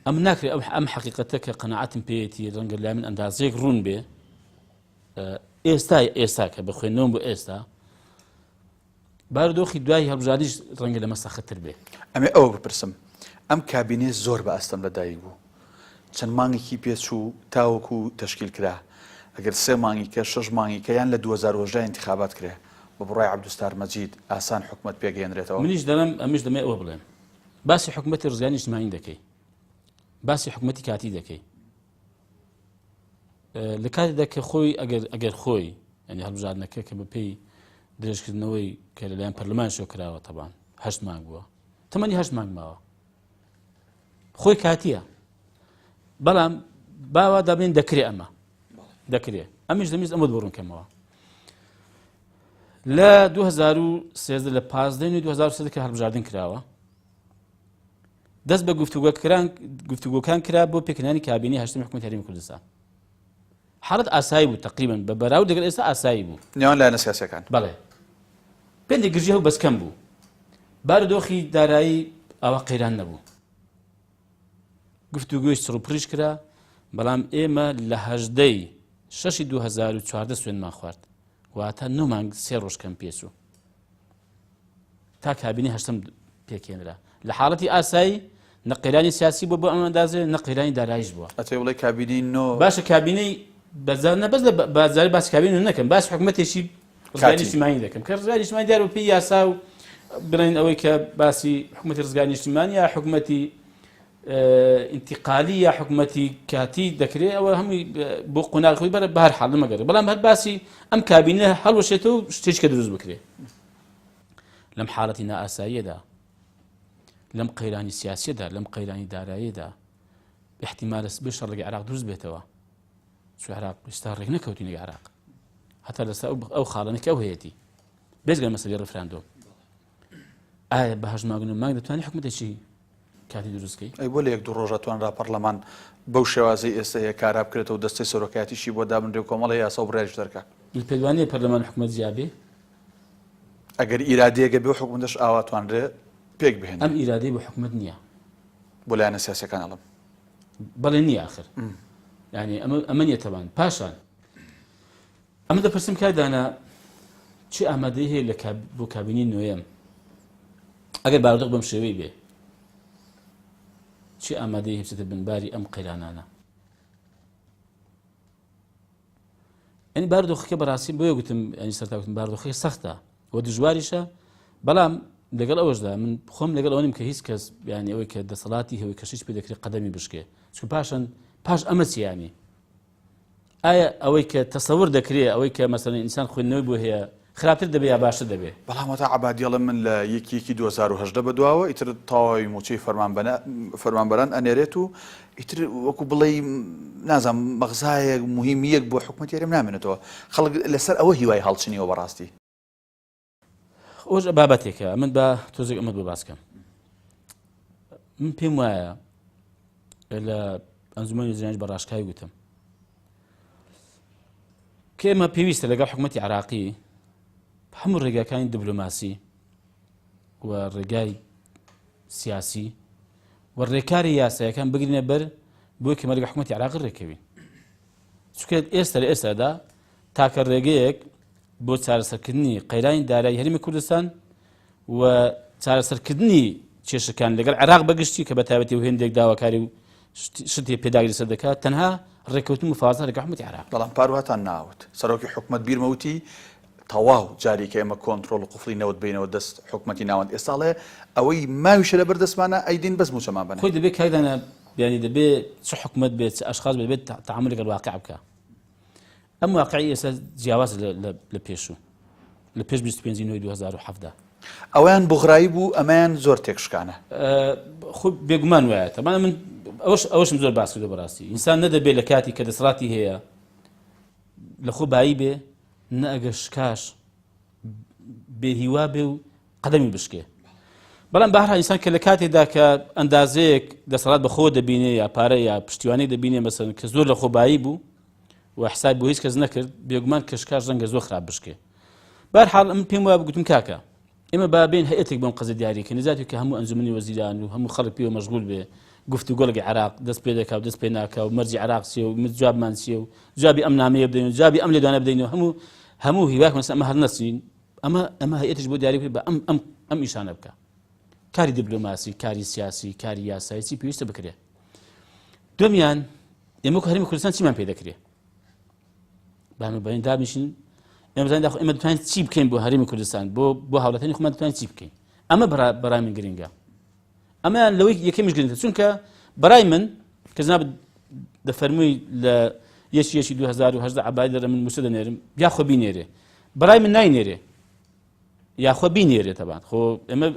ئەم ناکرێ ئەم حەقیقەتە کە قەناعەتم پێیەتی ڕەنگە لای من ئەندازەیەک ڕوون بێ ئێستا کە بخوێنەوەم بۆ ئێستا بارودۆخی دوای هەڵبژاردنیش ڕەنگە لەمە سەختتر بێ ئەمێ ئەوە بپرسم ئەم کابینێ زۆر بە ئەستەم لەدایک بوو چەند مانگێکی پێچوو تاوەکو تەشکیل کرا ئەگەر 3 مانگی کە 6 مانگی کە یان لە 2010 انتخابات کرێ بە بڕای عەبدولستار مەجید ئاسان حکومەت پێگەێنرێتەوە منیش دەڵێم ئەمیش دەمێ ئەوە بڵێم باسی حکومەتی ڕزگاری نیشتیمانی دەکەی باسی حکومەتی کاتی دەکەی لە کاتێکدا کە خۆی ئەگەر خۆی ینی هەڵبژاردنەکە کە بەپێی درێژکردنەوەی کە لەلایەن پەرلەمان شۆ کراوە تەبان 8 مانگ بووە تەمەنی 8 مانگ ماوە خۆی کاتیە بەڵام باوا دەبێن دەکرێ ئەمە دەکرێ ئەمیش دەمیست ئەمە بڕوونکەمەوە لە 2013 لە 15 2013 کە هەڵبژاردن کراوە دەست بە گفتوگۆکان کرا بۆ پێکردنی کابینی هەشتمی حکومەتی هەرێمی کوردستان حاڵەت ئاسایی بوو تقریبا بە بەراو دەگەل ئێستا ئاسایی بوو نێوان لایەنە سیاسیەکان بەڵێ پێندێک گرژی هەو بەسکەم بوو بارودۆخی دارایی ئەوە قەیران نەبوو گفتوگۆی سڕوپڕیش کرا بەڵام ئێمە لە 18 2014 سوێنمان خوارد واتە 9 مانگ 3 ڕۆژ کەم پێچوو تا کابینی هەشتم پێکێنرا لە حاڵەتی ئاسایی نەقیرانی سیاسی بۆ بۆ ئەم ئەندازێ نەقیرانی داراییش بووە ئەتێ بڵێ کابینی نۆ باشە کابینەی بەزار نەبەست لە بازاری باس کابینی نەکەم باس حکومەتێکی ڕزگاری نیشتیمانی دەکەم کە ڕزگاری نیشتیمانی دیار و پێی یاسا و بڵێن ئەوەی کە باسی حکومەتی ڕزگاری نیشتیمانی یا حکومەتی انتقالی یا حکومەتی کاتی دەکرێت ئەوە هەمووی بۆ قۆناغی خۆی بەرە بە هەر حاڵ نەمەگەڕێ بەڵام هەر باسی ئەم کابینە هەڵوەشێتەوە شتێککە دروست بکرێ لەم حاڵەتی نائاساییەدا لەم قەیرانی سیاسیەدا لەم قەیرانی داراییەدا احتیمالە بێ شەڕێکی عێراق دروست بێتەوە چون عێراق ئێستا ڕێک نەکەوتینەی عێراق هەتا لەستا ئەو خاڵانێکی ئەو هەیەی بێزگە مەسەلەی ڕفراندۆ ئایا بە هەژماگن و مانگ دەتوانێت حکومەتێکی کاتی دروستکەی ئەی بۆ لە 1-2 ڕۆژە توانرا پەرلەمان بەو شێوازەی ئێستا هەیە کارا بکرێتەوە دەستەی سەرۆکایەتیشی بۆ دابنرێ و کۆمەڵی یاسا و بڕیاریش دەرکات پێدوانەیە پەرلەمان حکومەت زیابێ ئەگەر ئیرادەیەگە بێ حکومەتش ئاوا توانرێ پێک بهێن ئەم ئیرادەی بۆ حکومەت نییە بۆ لایەنە سیاسیەکان ئەڵم بەڵێ نییە ئاخر یعنی ئەمە نییە تەبان پاشان ئەمە دەپرسم کاردانە چی ئامادەی هەیە بۆ کابینی نوێیەم ئەگەر بارودۆخ بەم شێوەی بێ چی ئامادەی هەبچێتە بنباری ئەم قەیرانانە ئەنی بارودۆخەکە بەڕاستی بۆیە گوتم ئەنی سەرتا گوتم بارودۆخەکە سەختە و دژواریشە بەڵام لەگەڵ ئەوەشدا من خۆم لەگەڵ ئەوە نیم کە هیچ کەس یانی ئەوەی کە دەسەڵاتی هەوەی کەشیش پێ دەکرێت قەدەمی بشکێ چون پاشان پاش ئەمە چیانی ئایا ئەوەی کە تەسەور دەکرێت ئەوەی کە مەسەڵەن ئینسان خوێندنەوەی بۆ هەیە خراپتر دەبێت یا باشتر دەبێت بەڵام هەتا عەبادیەڵە من لە 2018 بەدواوە ئیتر تاوای موچەی فەرمانبەران ئەنێرێت و ئیتر وەکو بڵێ نازانم مەغزایەک مهمیەک بۆ حکومەتی هەرێم نامێنێتەوە خەڵک لەسەر ئەوە هیوای هەڵچنیەوە بەڕاستی ئەوش بابەتێکە من بە تۆزێک ئەمەد بۆ باسکەم من پێم وایە لە ئەنجومەنی زانیاری بەڕاشکایی گوتم کە ئێمە پێویستە لەگەڵ حکومەتی عێراقی هەموو ڕێگاکانی دیبلۆماسی و ڕێگای سیاسی و ڕێکاری یاسایەکان بگرینە بەر بۆی کە لەگەڵ حکومەتی عێراقی ڕێکەوین چونکە ئێستا لە ئێستادا تاکە ڕێگەیەک بۆ چارەسەرکردنی قەیرانی دارایی هەرێمی کوردستان و چارەسەرکردنی کێشەکان لەگەڵ عێراق بەگشتی کە بەتایبەتی و هێندێک داواکاری و شتی پێداگیری سەر دەکات تەنها ڕێکەوتن مفاوزە لەگەڵ حکومەتی عێراق بەڵام پارواتان ناوت سەرۆکی حکومەت بیرمەوتی تەواو جاری کە ئێمە کۆنتڕۆڵ و قوفڵی نەوت بینەوە دەست حکومەتی ناوەند ئێستاڵێ ئەوەی ماویشە لە بەردەستمانە ئەیدین بەس موچەمان بنێ خۆی دەبێت کاردانە بیانی دەبێت چ حکومەت بێت چ ئەشخاص بێت تەعامل لەگەڵ واقع بکە ئەم واقعی ئێستا جیاواز لە پێشوو لە پێش 25/2017 ئەویان بغرایی بوو ئەمەیان زۆر تێکشکانە خۆ بێگومان وایە تەمانە من ئەوەشم زۆر باس کردو بەڕاستی ئینسان نەدەبێت لە کاتی کە دەسەڵاتی هەیە لە خۆ بایی بێ نە ئەگەر شکاش بێهیوا بێ و قەدەمی بشکێ بەڵام بەهەر ئینسان کە لە کاتێکدا کە ئەندازەیەک دەسەڵات بەخۆ دەبینێ یا پارە یا پشتیوانێک دەبینێ مەسەڵەن کە زۆر لە خۆبایی بوو و حساب بۆ هیچ کەس نەکرد بێگومان کە شکاش ڕەنگە زۆر خراپ بشکێ بەهەرحاڵ ئەم پێم وایە بگوتم کاکە ئێمە بابێن هەیەتێک بۆم قەزە دیاریکە نزاتی کە هەموو ئەنجومەنی وەزیران و هەموو خەڵک پێوە مەشغول بێ گفتوگۆ لەگەڵ عێراق دەست پێ دەکا و دەست پێ ناکا و مەرجی عێراق چییە و جوابمان چییە و جوابی ئەم نامەیە بدەین و جوابی ئەم لێدوانە بدەین و هەموو هیواک مەسەڵەن ئەمە هەر نەچین ئەمە هەیەتش بۆ دیاری بکرێت بە ئەم ئیشانە بکە کاری دیبلۆماسی کاری سیاسی کاری یاسایی چی پێویستە بکرێت دومیان ئێمە هەرێمی کوردستان چیمان پێ دەکرێت بەڵێن دابنیشین ئێمە زانین ئێمە دەتوانین چی بکەین بۆ هەرێمی کوردستان بۆ هاوڵاتیانی خۆمان دەتوانین چی بکەین ئەمە بەڕای من گرنگە ئەمەیان لەوەی یەکەمیش گرنگتر چونکە بەڕای من کە جەناب دەفەرمووی لە یەکی 2010 عبای دەرە من موسە دەنێرم یاخۆ بینێرێ بەڕای من ناینێرێ یاخۆ بینێرێ تەبان خۆ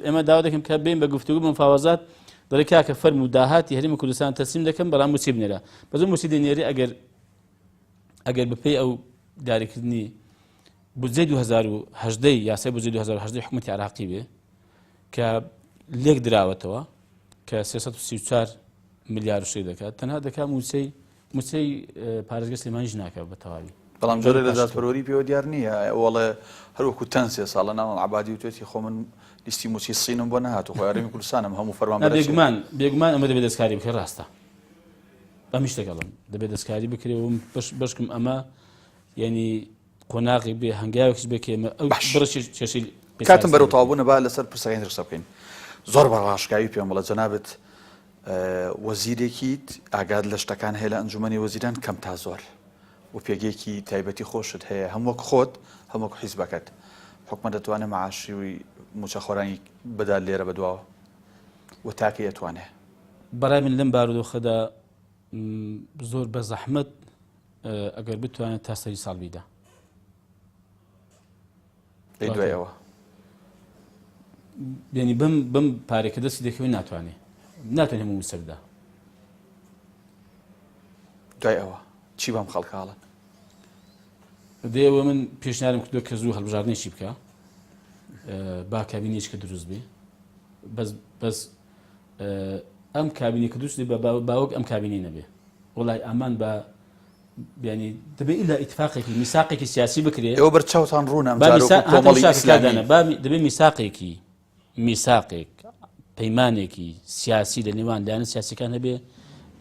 ئێمە داوا دەکەم کە بین بە گفتوگو مفاوەزات دەڵێ کاکە فەرمو داهاتی هەرێمی کوردستان تەسلیم دەکەم بەڵام موچی بنێرە بەزە موچی دەنێرێ ئەگەر بەپێی ئەو داریکردنی بودجەی 2010 یاسای بودجەی 2010 حکومەتی عراقی بێ کە لێک دراوەتەوە کە 334 ملیار شەی دەکات تەنها دەکات موچەی پارێزگای سلێمانیش ناکات بە تەواوی بەڵام جۆرە لە دادپەروەری پێوە دیار نییە وەڵێ هەروەکو تەن سێ ساڵە ناوەڵ عەبادی وتێتی خۆ من لیستی موچی سینم بۆ نەهاتوو خۆ هەرێمی کوردستانم هەموو فەرمانبەر بێگومان ئەمە دەبێت دەستکاری بکە ڕاستە ئەمیش دەگەڵم دەبێت دەستکاری بکرێ و بەشکم ئەمە یعنی قۆناغی بێ هەنگاوێکش بێ کە ئێمە ئەو بڕشی کاتم بەرەو تەواوبوونە با لەسەر پرسەکانی قسە بکەین زۆر بە ڕاشکاوی پێم بڵێ جەنابەت وەزیرێکیت ئاگاد لە شتەکان هەیە لە ئەنجومەنی وەزیران کەم تا زۆر و پێگەیەکی تایبەتی خۆشت هەیە هەمووەک خۆت هەمووەک حیزبەکەت حکومەت دەتوانێت مەعاشی موچەخۆرانی بدات لێرە بەدواوە و تاکە ئەتوانێ بەڕای من لەم بارودۆخەدا زۆر بە زەحمەت ئەگەر بتوانێت تا سەری ساڵ بیدا دوایەوە یعنی بەم پارێکە دەستی دەکەوێت ناتوانێت هەموو سەردا دوای ئەوە چی بەم خەڵکاڵن دێوە من پێشنیارم کردو کە زوو هەڵبژاردنێکی بکە با کابینێککە دروست بێ بەس ئەم کابینێکە دروست بێ باوەک ئەم کابینی نەبێ وڵای ئامان بە ینی دەبێت ئیلا ئیتفاقێکی میساقێکی سیاسی بکرێت ئەوە بەرچاوتان ڕوونە دەبێت میساقێک پەیمانێکی سیاسی لە نێوان لایەنە سیاسیەکان هەبێ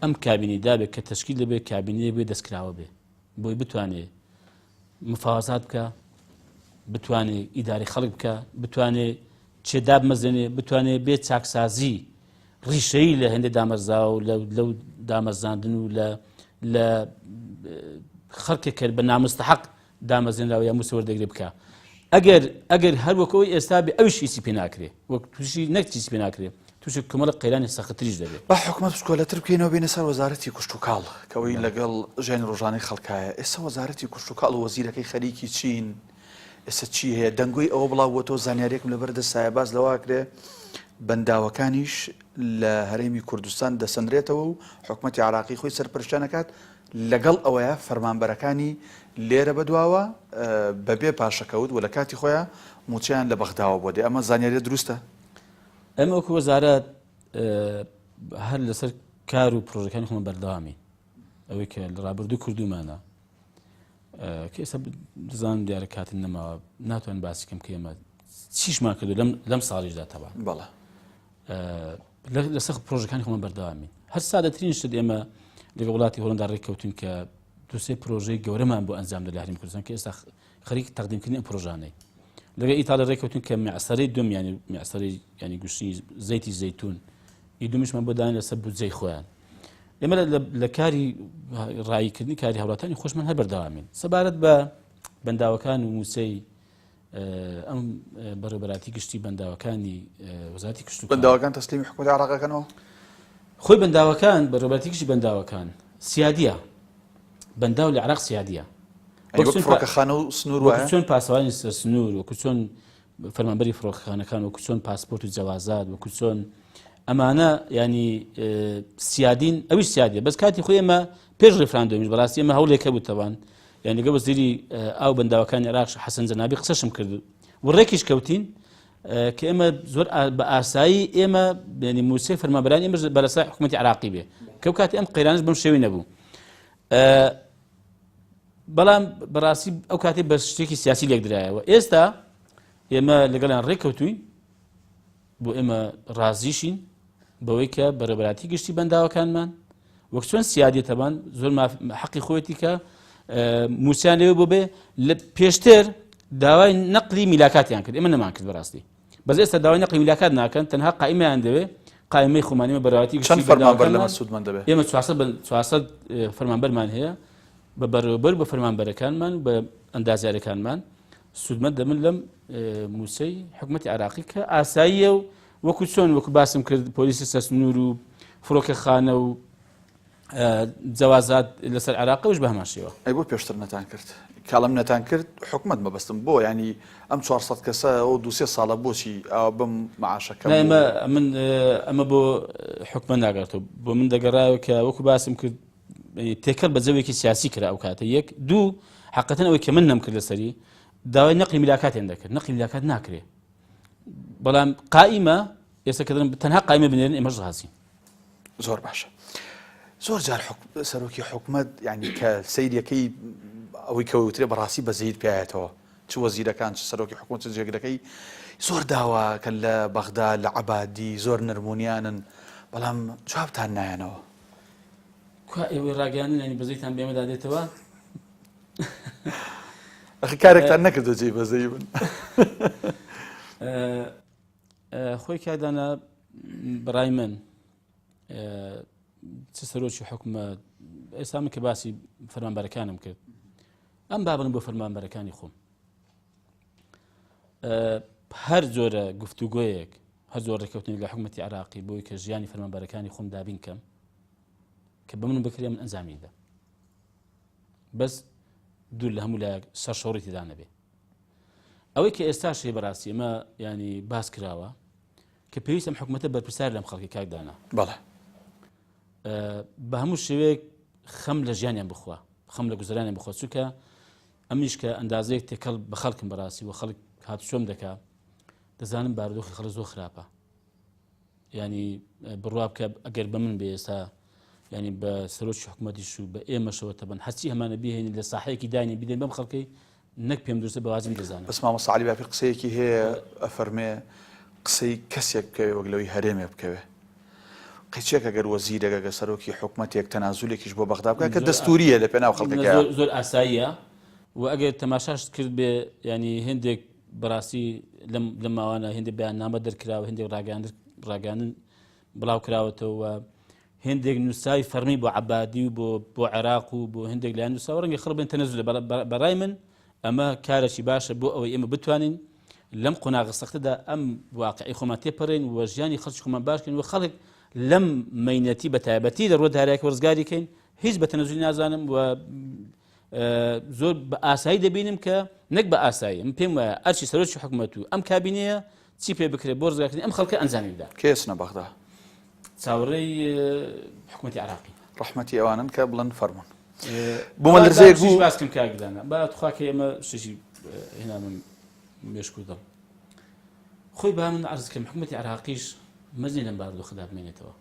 ئەم کابینی دابێت کە تشکیل دەبێت کابینی بێ دەستکراوە بێ بۆی بتوانێت مفاوەزات بکە بتوانێت ئیداری خەڵک بکە بتوانێت چێدا بمەزێنێ بتوانێت بێت چاکسازی ڕیشەی لە هەندێک دامەرزا و لەو دامەزاندن و لە خەڵکێک کرد بە نامستەحەق دامەزێنراوە یا موسەوەردەگرێ بکە ئەگەر هەروەکەوەی ئێستا بێ ئەویش هیچی پێ ناکرێ وەک تووشی نەکچی پێ ناکرێ تووشی کۆمەڵە قەیرانی سەختتریش دەبێت بە حکومەت بچکۆلەتر بکەینەوە بینە سەر وەزارەتی کوشت و کاڵ کەەوەی لەگەڵ ژیانی ڕۆژانەی خەڵکایە ئێستا وەزارەتی کوشت و کاڵ و وەزیرەکەی خەریکی چین ئێستا چی هەیە دەنگۆی ئەوە بڵاوەوە زانیاریەکم لەبەردە سایەباز لەواکرێ بەنداوەکانیش لە هەرێمی کوردستان دەسەندرێتەوە و حکومەتی عراقی خۆی سەرپەرشتانەکات لەگەڵ ئەوەیە فەرمانبەرەکانی لێرە بەدواوە بەبێ پاشەکەوت و لە کاتی خۆیان موچیان لە بەغداوە بۆ دێ ئەمە زانیاریە دروستە ئەمە وەکو وەزارەت هەر لەسەر کار و پرۆژەکانی خۆمان بەردەوامین ئەوەی کە لە ڕابردوو کردومانە کە ئێستا دەزانم دیارە کاتن نەماوە ناتوان باسی کەم کە ئێمە چیشمان کردو لەم ساڵیشدا تەوا بەڵێ لەسەر پرۆژەکانی خۆمان بەردەوامین هەر سادەترین شت ئێمە لەگە وڵاتی هۆڵندا ڕێککەوتین کە دوسێ پرۆژەی گەورەمان بۆ ئەنجام دە لە هەرێمی کوردستان کە ئێستا خەریک تەقدیمکردنی ئەم پرۆژانەی لەگە ئیتاڵی ڕێککەوتین کە میعسەرەی دوم ینی میعسەرەی ینی گوشتی زەیتی زەیتون دومیشمان بۆ داین لەسەر بودجەی خۆیان ئێمە لە کاری ڕایکردنی کاری هەوڵاتانی خۆشمان هەر بەردەوامین سەبارەت بە بەنداوەکان و موسەی ئەم بەڕێوەبەراتی گشتی بەنداوەکانی وەزارەتی کشت و بەنداوەکان تەسلیمی حکومەتی عراقەکەنەوە خۆی بەنداوەکان بەڕێوەبەراتی گشتی بەنداوەکان سیادیە بەنداو لە عراق سیادیە فڕۆکەخانە و سنوور وایە چۆن پاسەوانی سەر سنوور وەکو چۆن فەرمانبەری فڕۆکەخانەکان وەکو چۆن پاسپۆرت و جەوازات وەکو چۆن ئەمانە ینی سیادین ئەویش سیادیە بەس کاتی خۆی ئێمە پێش ڕێفراندۆمیش بەڕاستی ئێمە هەوڵێکە بووتەوان یعنی لەگە وەزیری ئاو بەنداوەکانی عێراق حەسەن جەنابی قسەشم کرد و ڕێکیش کەوتین کە ئێمە زۆر بە ئاسایی ئێمە ینی موسەی فەرمانبەرانی ئێمە بەرەسای حکومەتی عراقی بێ کەو کاتی ئەم قەیرانش بەم شێوەی نەبوو بەڵام بەڕاستی ئەو کاتی بە شتێکی سیاسی لێک درایەوە ئێستا ئێمە لەگەڵیان ڕێککەوتوین بۆ ئێمە ڕازیشین بەوەی کە بەڕێوەبەراتی گشتی بەنداوەکانمان وەک چۆن سیادێتەبان زۆر حەقی خۆیەتی کە موسیان لێوە بۆ بێ لە پێشتر داوای نەقلی میلاکاتیان کرد ئێمە نەمان کرد بەڕاستی بەس ئێستا داوای نەقلی میلاکات ناکەن تەنها قائیمەیان دەوێ قائیمەی خۆمانیمە بەڕێوەبەراتی گشتی فەرمانبەر لەمە سوودمەند دەبێت ئێمە 400 فەرمانبەرمان هەیە بە بەڕێوەبەر بە فەرمانبەرەکانمان بە ئەندازیارەکانمان سوودمەند دەبن لەم موسەی حکومەتی عراقی کە ئاساییە و وەکو چۆن وەکو باسم کرد پۆلیسی سەسنوور و فڕۆکەخانە و جەوازات لەسەر عێراق وش بە هەمان شێوە. ئەی بۆ پێشتر نەتان کرد کاڵم نەتان کرد حکومت مەبەستم بۆ ینی ئەم 400 کەسە ئەو 2 ساڵە بۆچی بم معاشەکە من ئەمە بۆ حکومە ناگاتەوە بۆ من دەگەڕایەوە کە وەکو باسم کرد تێکەڵ بە جەوێکی سیاسی کرا ئەو کاتە یەک دوو حقەتەن ئەوەی کە من نەمکرد لەسەری داوای نەقلی میلاکاتیان دەکرد نەقلی میلاکات ناکرێ بەڵام قائیمە ئێستا کە تەنها قائیمە بنێرن ئێمەش ڕازین. زۆر باشە زۆر جار سەرۆکی حکومت ینی کە سەیرەکەی ئەوەی کەوترێ بەڕاستی بەزەید پێایەتەوە چ وەزیرەکان چ سەرۆکی حکومت جێگرەکەی زۆر داوا کە لە بەغدا لە عەبادی زۆر نەرمونیانن بەڵام جوابتان نایەنەوە. کو ئێوەی ڕاگەیاندن ینی بەزەیتان بێمەدا دێتەوە کارێکتان نەکردو جێی بەزەی بن. خۆی کادانە بەڕای من چ سەرۆکی حکومەت ئێستا من کە باسی فەرمانبەرەکانم کرد ئەم بابن بۆ فەرمانبەرەکانی خۆم هەر جۆرە گفتوگۆیەک هەر زۆر ڕێکەوتنی لە حکومەتی عێراقی بۆی کە ژیانی فەرمانبەرەکانی خۆم دابین کەم کە بە من بکرێ من ئەنجامیدا بەس دوور لە هەموو لایەک سەرشەوڕی تێدا نەبێ. ئەوەی کە ئێستا شێ بەڕاستی ئەمە ینی باس کراوە کە پێویست ئەم حکومەتە بەرپرسار لەم خەڵکی کاکدانا بەڵێ بە هەموو شێوەیەک خەم لە ژیانیان بخوا خەم لە گوزەرانیان بخوا چونکە ئەمیش کە ئەندازەیەک تێکەڵ بە خەڵکم بەڕاستی و خەڵک هاتوچۆم دەکا دەزانم بارودۆخی خەڵک زۆر خراپە ینی بڕوا بکە ئەگەر بە من بێ ئێستا ینی بە سەرۆکی حکومەتیش و بە ئێمەشەوە تەبەن هەچی هەمانە بێهێنی لە ساحەیەکی دانی بدەین بەم خەڵکەی نەک پێم درستە بەوازم دەزانم. بەس مامۆستا عەلی باپیر قسەیەکی هەیە ئەفەرمێ قسەی کەسێک بکەوێ وەک لەوەی هەرێمێ بکەوێ قیچێک ئەگەر وەزیرێکە سەرۆکی حکومەتێک تەنازولێکیش بۆ بەغدا بکات کە دەستوریە لە پێناو خەڵکەکە زۆر ئاساییە و ئەگەر تەماشاش کرد بێ ینی هێندێک بەڕاستی لەم ماوانە هێندێک بەیاننامە دەرکراوە هێندێک ڕاگەاندن بڵاو کراوەتەوە هێندێک نووساوی فەرمی بۆ عەبادی و بۆ عێراق و بۆ هێندێک لایەن نووساوە ڕەنگە خەڵک بێن تەنەزولە بەڕای من ئەمە کارێکی باشە بۆ ئەوەی ئێمە بتوانین لەم قۆناغە سەختەدا ئەم واقعی خۆمان تێپەڕێن و ژیانی خەڵکی خۆمان باشکەین و خەڵک لەم مەینەتی بە تایبەتی دەڕوە دارایەک وەرزگاریکەین هیچ بە تەنەزولی نازانم و زۆر بە ئاسایی دەبینم کە نەک بە ئاسایی من پێم وایە ئەرچی سەرۆکی حکومەت و ئەم کابینەیە چی پێ بکرێت بۆ ڕزگارکردنی ئەم خەڵکە ئەنجامی بدا. کێسنە بەغدا چاوەڕێی حکومەتی عێراقی ڕەحمەتی ئەوانن کە بڵند فەرمون بۆ مەلەرزەیەک بوو باسکەم کاکدانە با توخواکە ئێمە شتێکی هێنا من مێشکو دڵ خۆی با من عەرز کەم حکومەتی عێراقیش مەزنی لەم بارودۆخەدا بمێنێتەوە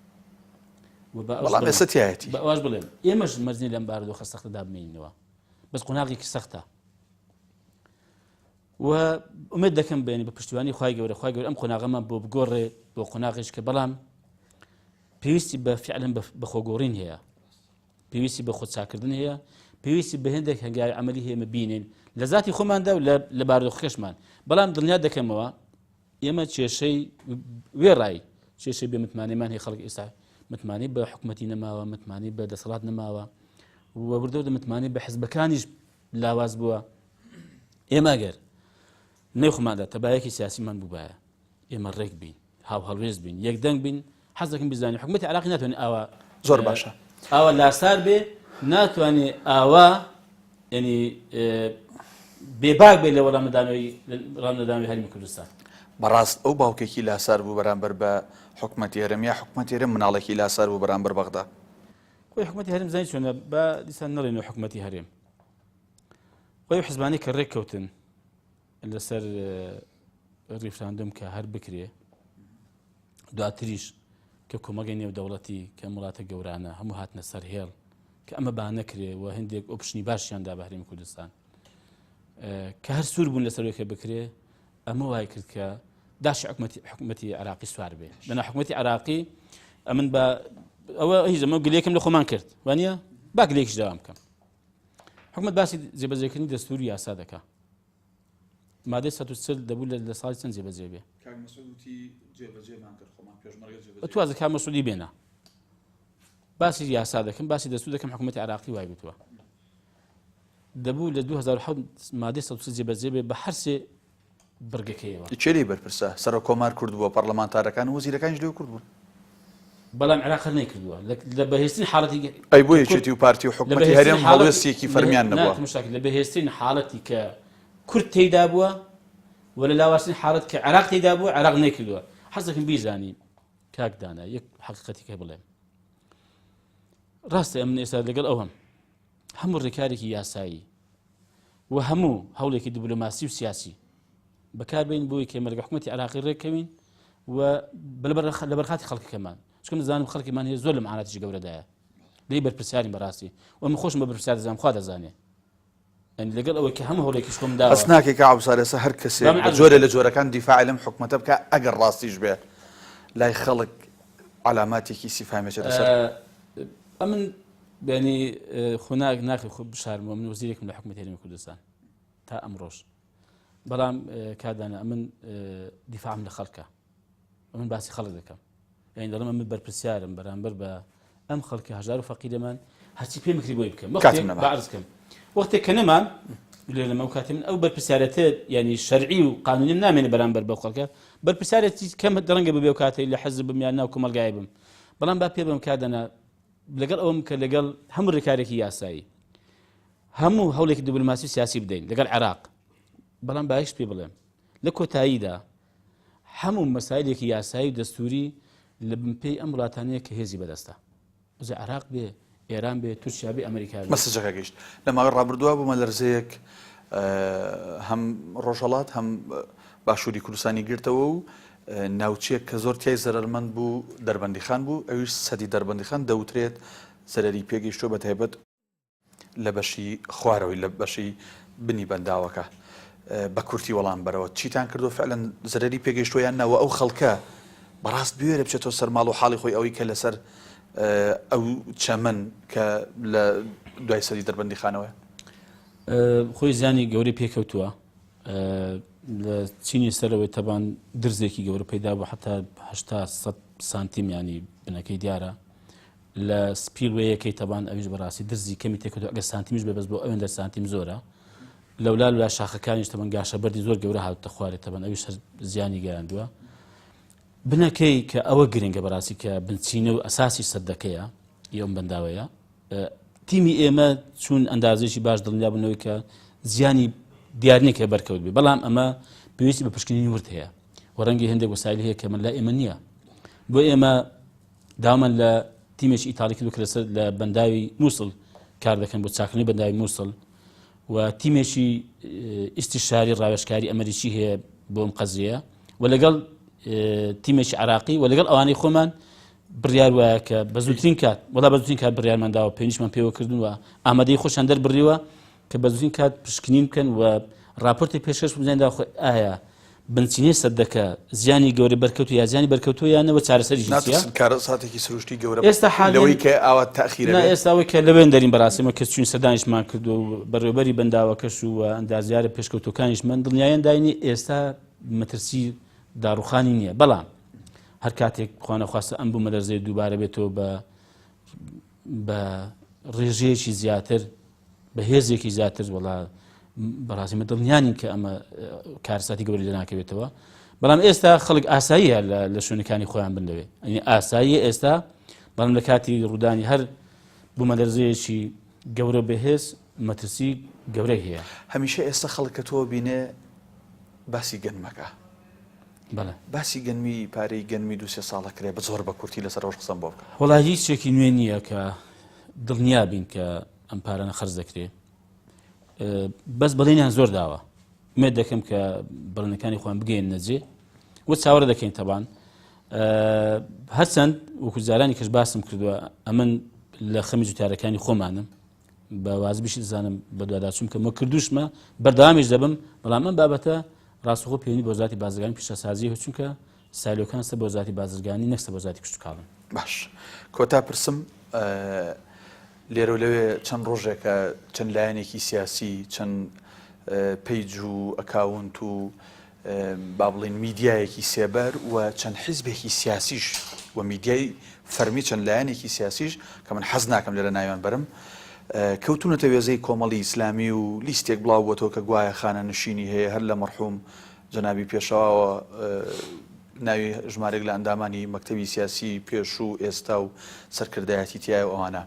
بەڵام ئێستا تایەتی بە ئەوەش بڵێم ئێمەش مەزنی لەم بارودۆخە سەختەدا بمێنینەوە بەس قۆناغێکی سەختە و ئومێد دەکەم بێنی بە پشتیوانی خوای گەورە ئەم قۆناغەمان بۆ بگۆڕێ بۆ قۆناغێش کە بەڵام پێویستی بە فعلەن بە خۆگۆڕین هەیە پێویستی بە خۆچاکردن هەیە پێویستی بە هێندێک هەنگاوی عەمەلی هەیە بینین لە ذاتی خۆماندا و لە بارودۆخەکەشمان بەڵام دڵنیا دەکەمەوە ئێمە کێشەی وێڕای کێشەی بێ متمانەیمان هەیە خەڵک ئێستا متمانی بە حکومەتی نەماوە متمانی بە دەسەڵات نەماوە و بردەوە متمانی بە حیزبەکانیش لاواز بووە ئێمە ئەگەر نەیخۆماندا تەبایەکی سیاسیمان بووبایە ئێمە ڕێک بین هاو هەڵوێز بین یەکدەنگ بین حەز دەکەم بیزانین حکومەتی عێراقی ناتوانێت ئاوا زۆر باشە ئاوا لاسار بێ ناتوانێت ئاوا ینی بێباک بێ لە ڕامنەدانەوەی هەرێمی کوردستان. بەڕاست ئەو باوکێکی لاسار بوو بەرامبەر بە حکومەتی هەرێم یا حکومەتی هەرێم مناڵێکی لاسار بوو بەرامبەر بەغدا. خۆی حکومەتی هەرێم زانیت چۆنە بە دیسان نەڵێنەوە حکومەتی هەرێم خۆی حیزبانی کە ڕێککەوتن لەسەر ریفراندۆم کە هەر بکرێ دواتریش کە کۆمەڵی نێودەوڵەتی کە وڵاتە گەورانە هەموو هاتنە سەر هێڵ کە ئەمە با نەکرێ و هەندێک ئۆپشنی باشیاندا بە هەرێمی کوردستان کە هەر سوور بوون لەسەرەوەی کە بکرێ ئەمە وای کرد کە داشی حکومەتی عێراقی سوار بێ بەنا حکومەتی عێراقی ئەمن بە ئەوە هیچ ئەمە گلەیەکم لە خۆمان کرد وانە با گلەیەکیش داوام بکەم حکومەت باسی جێبەجێکردنی دەستوری یاسا دەکا مادەی 140 دەبوو لە ساڵی چەند جێبەجێ بێ توازە کام مەسئولی بێنە باسی یاسا دەکەم باسی دەستور دەکەم حکومەتی عێراقی وای بتووە دەبوو لە 2010 مادەی 140 جێبەجێ بێ بە هەر سێ بەرگەکەیەوە چێری بەرپرسە سەر کۆمار کورد بووە پەرلەمانتارەکان و وەزیرەکانیش لێو کورد بوون بەڵام عێراق هەر نەیکردووە لە بەهێزترین حاڵەتی ئەی بۆ یەکێتی و پارتی و حکوومەتی هەرێم هەڵوێستێکی فەرمیان نەبووە لە بەهێزترین حاڵەتی کە کورد تێیدا بووە و لە لاواشترین حاڵەت کە عێراق تێیدا بووە عێراق نەیکردووە حەزەکەم بیزانی کاکدانە یەک حەقیقەتی کە بڵێم ڕاستە ئەمن ئێستا لەگەڵ ئەوەم هەموو ڕێکارێکی یاسایی و هەموو هەوڵێکی دیبلۆماسی و سیاسی بەکاربێن بۆی کە ئێمە لەگەڵ حکوومەتی عێراقی ڕێککەوین و لە بەرخاتی خەڵکەکەمان چونکە دەزانم خەڵکیمان هەیە زۆر لە معاناتیش گەورەدایە لێی بەرپرسیارین بەڕاستی و من خۆشم بە بەرپرسیار دەزانم خوا دەزانێ لەگەڵ ئەوەی کە هەموو هەوڵێکیش خۆم داوە ئەس ناکەی کە عەبدولسەلام هەر کەسێک جۆرە لە جۆرەکان دیفاعی لەم حکوومەتە بکە ئەگەر ڕاستیش بێ لای خەڵک علاماتێکی سیفامێکە لەسەر ئەمن بینی خۆناک ناخی خۆ بشارمەوە من وەزیرێکم لە حکوومەتی هەرێمی کوردستان تا ئەمڕۆژ بەڵام کادانە ئەمن دیفاعم لە خەڵکە ئەمن باسی خەڵک دەکەم یعنی دەڵێم ئەمن بەرپرسیارم بەرامبەر بە ئەم خەڵکی هەژار و فەقیرەمان هەرچی پێم بکری بۆی بکەم بەعرزکەم وەختێک کە نەمان لەمە کاتێ من ئەو بەرپرسیارەتە ینی شەرعی و قانونیم نامێنێ بەرامبەر بەو خەڵکە بەرپرسیارەتی کەم دەڕەنگە ببێ و کاتێ لە حەزب بم یان ناو کۆمەلگای بم بەڵام با پێ بم کادەنا لەگەڵ ئەوم کە لەگەڵ هەموو ڕێکارێکی یاسایی هەموو هەوڵێکی دیبلۆماسی سیاسی بدەین لەگەڵ عێراق بەڵام باش پێ بڵێم لە کۆتاییدا هەموو مەسایلێکی یاسایی و دەستوری لە بنپێی ئەم وڵاتانەیە کە هێزی بەدەستە وزە عێراق بێ ئێران بێ تورکیا بێ ئەمریکا بێ مەسەجەکە گەیشت لە ماوەی ڕابردووە بوومە لەرزەیەک هەم ڕۆژهەڵات هەم باشووری کوردستانی گرتەوە و ناوچەیەک کە زۆر تیای زەرمەند بوو دەربەندیخان بوو ئەویش سەدی دەربەندیخان دەوترێت زەرەری پێگەیشتۆ بە تایبەت لە بەشی خوارەوەی لە بەشی بنی بەنداوەکە بە کورتی وەڵام بەرەوە چیتان کردو فعلەن زەرەری پێگەیشتۆیان نەوە ئەو خەڵکە بەڕاست بوێرە بچێتەوە سەرماڵ و حاڵی خۆی ئەوەی کە لەسەر ئەو چەمەن کە لە دوای سەدی دەربەندیخانەوە خۆی زیانی گەورەی پێکەوتووە لە چینی سەرەوەی تەبان درزێکی گەورە پەیدا بوو حتا 100 سانتیم ینی بنەکەی دیارە لە سپیلوەیەکەی تەبان ئەویش بەڕاستی درزی کەمی تێکەوتو ئەگەر سانتیمیش بێ بەس بۆ ئەوێن سانتیم زۆرە لەولال لا شاخەکانیش تەبەن گاشە بەردی زۆر گەورە هاتوتە خوارێت تەبەن ئەویش زیانی گەیاندووە بنەکەی کە ئەوە گرنگە بەڕاستی کە بنچینە و ئەساسی سەدەکەیە ئەم بەنداوەیە تیمی ئێمە چون ئەندازێکی باش دڵنیا بوونەوەی کە زیانی دیارنێکە بەرکەوت بێ بەڵام ئەمە پێویستی بە پشکنینی ورد هەیە و ڕەنگی هەندێک وەسایل هەیە کە من لا ئێمە نییە بۆ ئێمە داومان لە تیمێکی ئیتاڵی کردو کە لەسەر لە بەنداوی مووسڵ کار دەکەن بۆ چاکردنی بەنداوی مووسڵ و تیمێکی ئیستیشاری ڕاوێژکاری ئەمریکی هەیە بۆ ئەم قەزیە و لەگەڵ تیمێکی عراقی و لەگەڵ ئەوانەی خۆمان بڕیار وایە کە بە زووترین کات وڵا بە زووترین کات بڕیارمانداوە پێنیشمان پێوە کردووە ئامادەی خۆشان دەربڕیوە کە بە زووترین کات پشکنین بکەن و راپۆرتی پێشکەش بزانین خۆ ئایا بنچینەی سەدەکە زیانی گەورە بەرکەوتو یا زیانی بەرکەوتووە یانەوە چارەسەریش کارە ساتێکی سروشتی گەورە ئێستا لەوەی کە ئاوا تاخیرە ئێستاەوەی کە لەوێن دەرین بەڕاستیمە کە چوین سەردانیشمان کردو و بەڕێوەبەری بەنداوەکەش و ئەندازیارە پێشکەوتوەکانیش من دڵنیایان داینی ئێستا مەترسی داڕوخانی نییە بەڵام هەر کاتێک خوانەخواستە ئەم بوو مەلەرزەی دووبارە بێتەوە بە ڕێژەیەکی زیاتر بە هێزێکی زیاتر وڵا بەڕاستیمە دڵنیانین کە ئەمە کارساتی گەوری لە ناکەوێتەوە بەڵام ئێستا خەڵک ئاساییە لە شوێنەکانی خۆیان بنەوێ ئەنی ئاسایی ئێستا بەڵام لە کاتی ڕوودانی هەر بوو مەلەرزەیەکی گەورە بەهێز مەترسی گەورەی هەیە هەمیشە ئێستا خەڵکە تۆ بینێ باسی گەنمەکە باسی گەنمی پارەی گەنمی 2-3 ساڵە کرێ بە زۆر بە کورتی لەسەر ڕۆژ قسەم بۆ بکە وەڵا هیچ شتێکی نوێ نییە کە دڵنیا بین کە ئەم پارانە خەرج دەکرێ بەس بەڵێنیان زۆر داوە مێ دەکەم کە بەڵێنەکانی خۆیان بگەین نەجێ و چاوەڕە دەکەین تەبان هەرچەند وەکو جارانی کەش باسم کردووە ئەمن لە خەمی جوتارەکانی خۆمانم بە وازبیشی دەزانم بە دوواداچوم کە مە کردوشمە بەردەوامیش دەبم بەڵام ئەم بابەتە ڕاستەخۆ پێوەنی بۆ وەزارەتی بازرگانی پیشەسازی هەیە چونکە سایلۆکان سە بۆ وەزارەتی بازرگانی نەکسە بۆ وەزارەتی کشت و کاڵن باش کۆتا پرسم لێرە و لەوێ چەند ڕۆژێکە چەند لایەنێکی سیاسی چەند پەیج و ئەکاونت و با بڵێن میدیایەکی سێبەر و چەند حیزبێکی سیاسیش و میدیای فەرمی چەند لایەنێکی سیاسیش کە من حەز ناکەم لێرە ناویان بەرم کەوتونەتە وێزەی کۆمەڵی ئیسلامی و لیستێک بڵاو بۆتەوە کە گوایە خانە نشینی هەیە هەر لە مەرحوم جەنابی پێشەواوە ناوی ژمارێک لە ئەندامانی مەکتەبی سیاسی پێش و ئێستا و سەرکردایەتی تایە و ئەوانە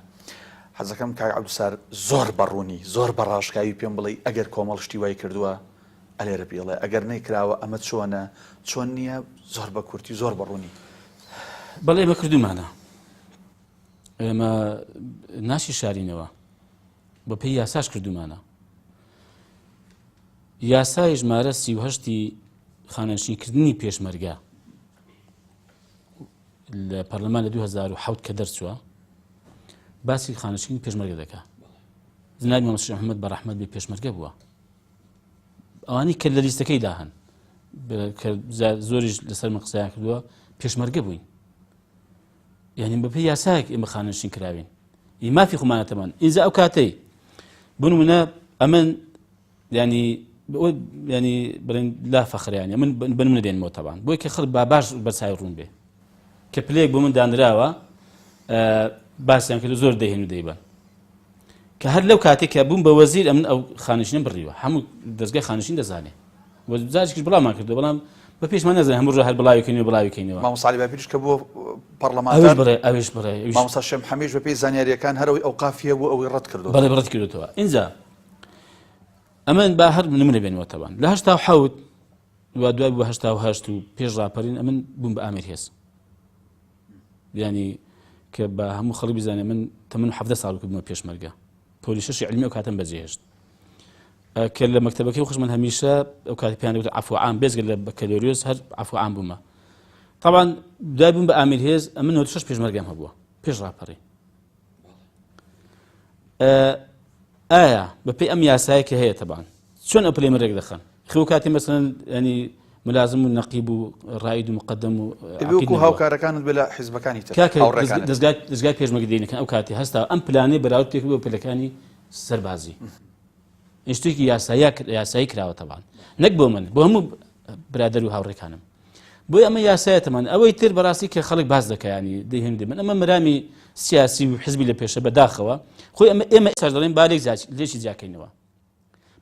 حەزەکەم کاک عەبدولسار زۆر بەڕوونی زۆر بەڕاشکاوی پێم بڵێ ئەگەر کۆمەڵ شتی وای کردووە ئەلێرە پێڵێ ئەگەر نەیکراوە ئەمە چۆنە چۆن نییە زۆر بە کورتی زۆر بەڕوونی بەڵێ ئێمە کردومانە ئێمە ناشی شارینەوە بە پێی یاساش کردومانە یاسای ژمارە 38 خانەنشینکردنی پێشمەرگە لە پەرلەمان لە 2007 کە دەرچووە باسی خانەنشینی پێشمەرگە دەکات جنابی مامۆستا شێخ محەممەد بەڕەحمەت بێ پێشمەرگە بووە ئەوانەی کە لە لیستەکەی داهەن کە زۆریش لەسەر من قسەیان کردووە پێشمەرگە بووین یعنی بە پێی یاسایەک ئێمە خانەنشین کراوین مافی خۆمانەتەمان ئینجا ئەو کاتەی بنمونە ئەمن ینی بڵێن لا فەخریانی من بنمونە دێنمەوە تەبان بۆی کە خەڵک با باش بەرچاوی ڕوون بێ کە پلەیەک بۆ من دانراوە باسییان کرد زۆر دەهێن و دەیبن کە هەر لەو کاتێک کە بووم بە وەزیر ئەمن ئەو خانەشینم بڕیوە هەموو دەستگای خانەشین دەزانێ وەزارێکیش بڵاومان کردو بەڵام بە پێشمان نەزانێ هەموو ڕۆ هەر بڵاویکەینەوە بڵاویکەینەوە مامۆستا عەلی باپیریش کە بووە پەرلەمانتار ئەویش بڕێ مامۆستا شێخ محەممەدیش بە پێی زانیاریەکان هەرەوەی ئەو قافیە بوو ئەوەی ڕەت کردو بەڵێ ڕەت کردوتەوە ئینجا ئەمن با هەر نمونە بێنەوە تەبان لە 1970 دوای بووە 1970 و پێش ڕاپەڕین ئەمن بووم بە ئامیر هێز ینی کە بە هەموو خەڵک بزانێ من تەمەن 17 ساڵ کردمەوە پێشمەرگە پۆلیسەشی علمی ئەو کاتم بەجێهێشت کە لە مەکتەبەکەی خۆش من هەمیشە ئەو کاتی پێیان دەوت عەفو عام بێزگە لە بەکەلۆریۆس هەر عەفو عام بوومە طبعا دوای بووم بە ئامیر هێز ئەمن 96 پێشمەرگەم هەبووە پێش ڕاپەڕی ئایا بەپێی ئەم یاسایە کە هەیە تەبان چۆن ئەو پلەی من ڕێک دەخەن خەو کاتی مەسەڵەن ینی ملازم و نەقیب و ڕائید و مقدم و وەکو هاوکارەکانت بێ لە حیزبەکانی تر دەستگای پێشمەرگە دێنەکەن ئەو کاتی هەستا ئەم پلانەی بەراورد پێک بۆ پلەکانی سەربازی شتێکی یاسایی کراوە تەبان نەک بۆ من بۆ هەموو برادەر و هاوڕێکانم بۆی ئەمە یاسایەتەمان ئەوەی تر بەڕاستی کە خەڵک باز دەکەیانی دەیهێن من ئەمە مرامی سیاسی و حزبی لە پێشە بەداخەوە خۆی ئێمە ساز دەڵێن با لێکی جیاکەینەوە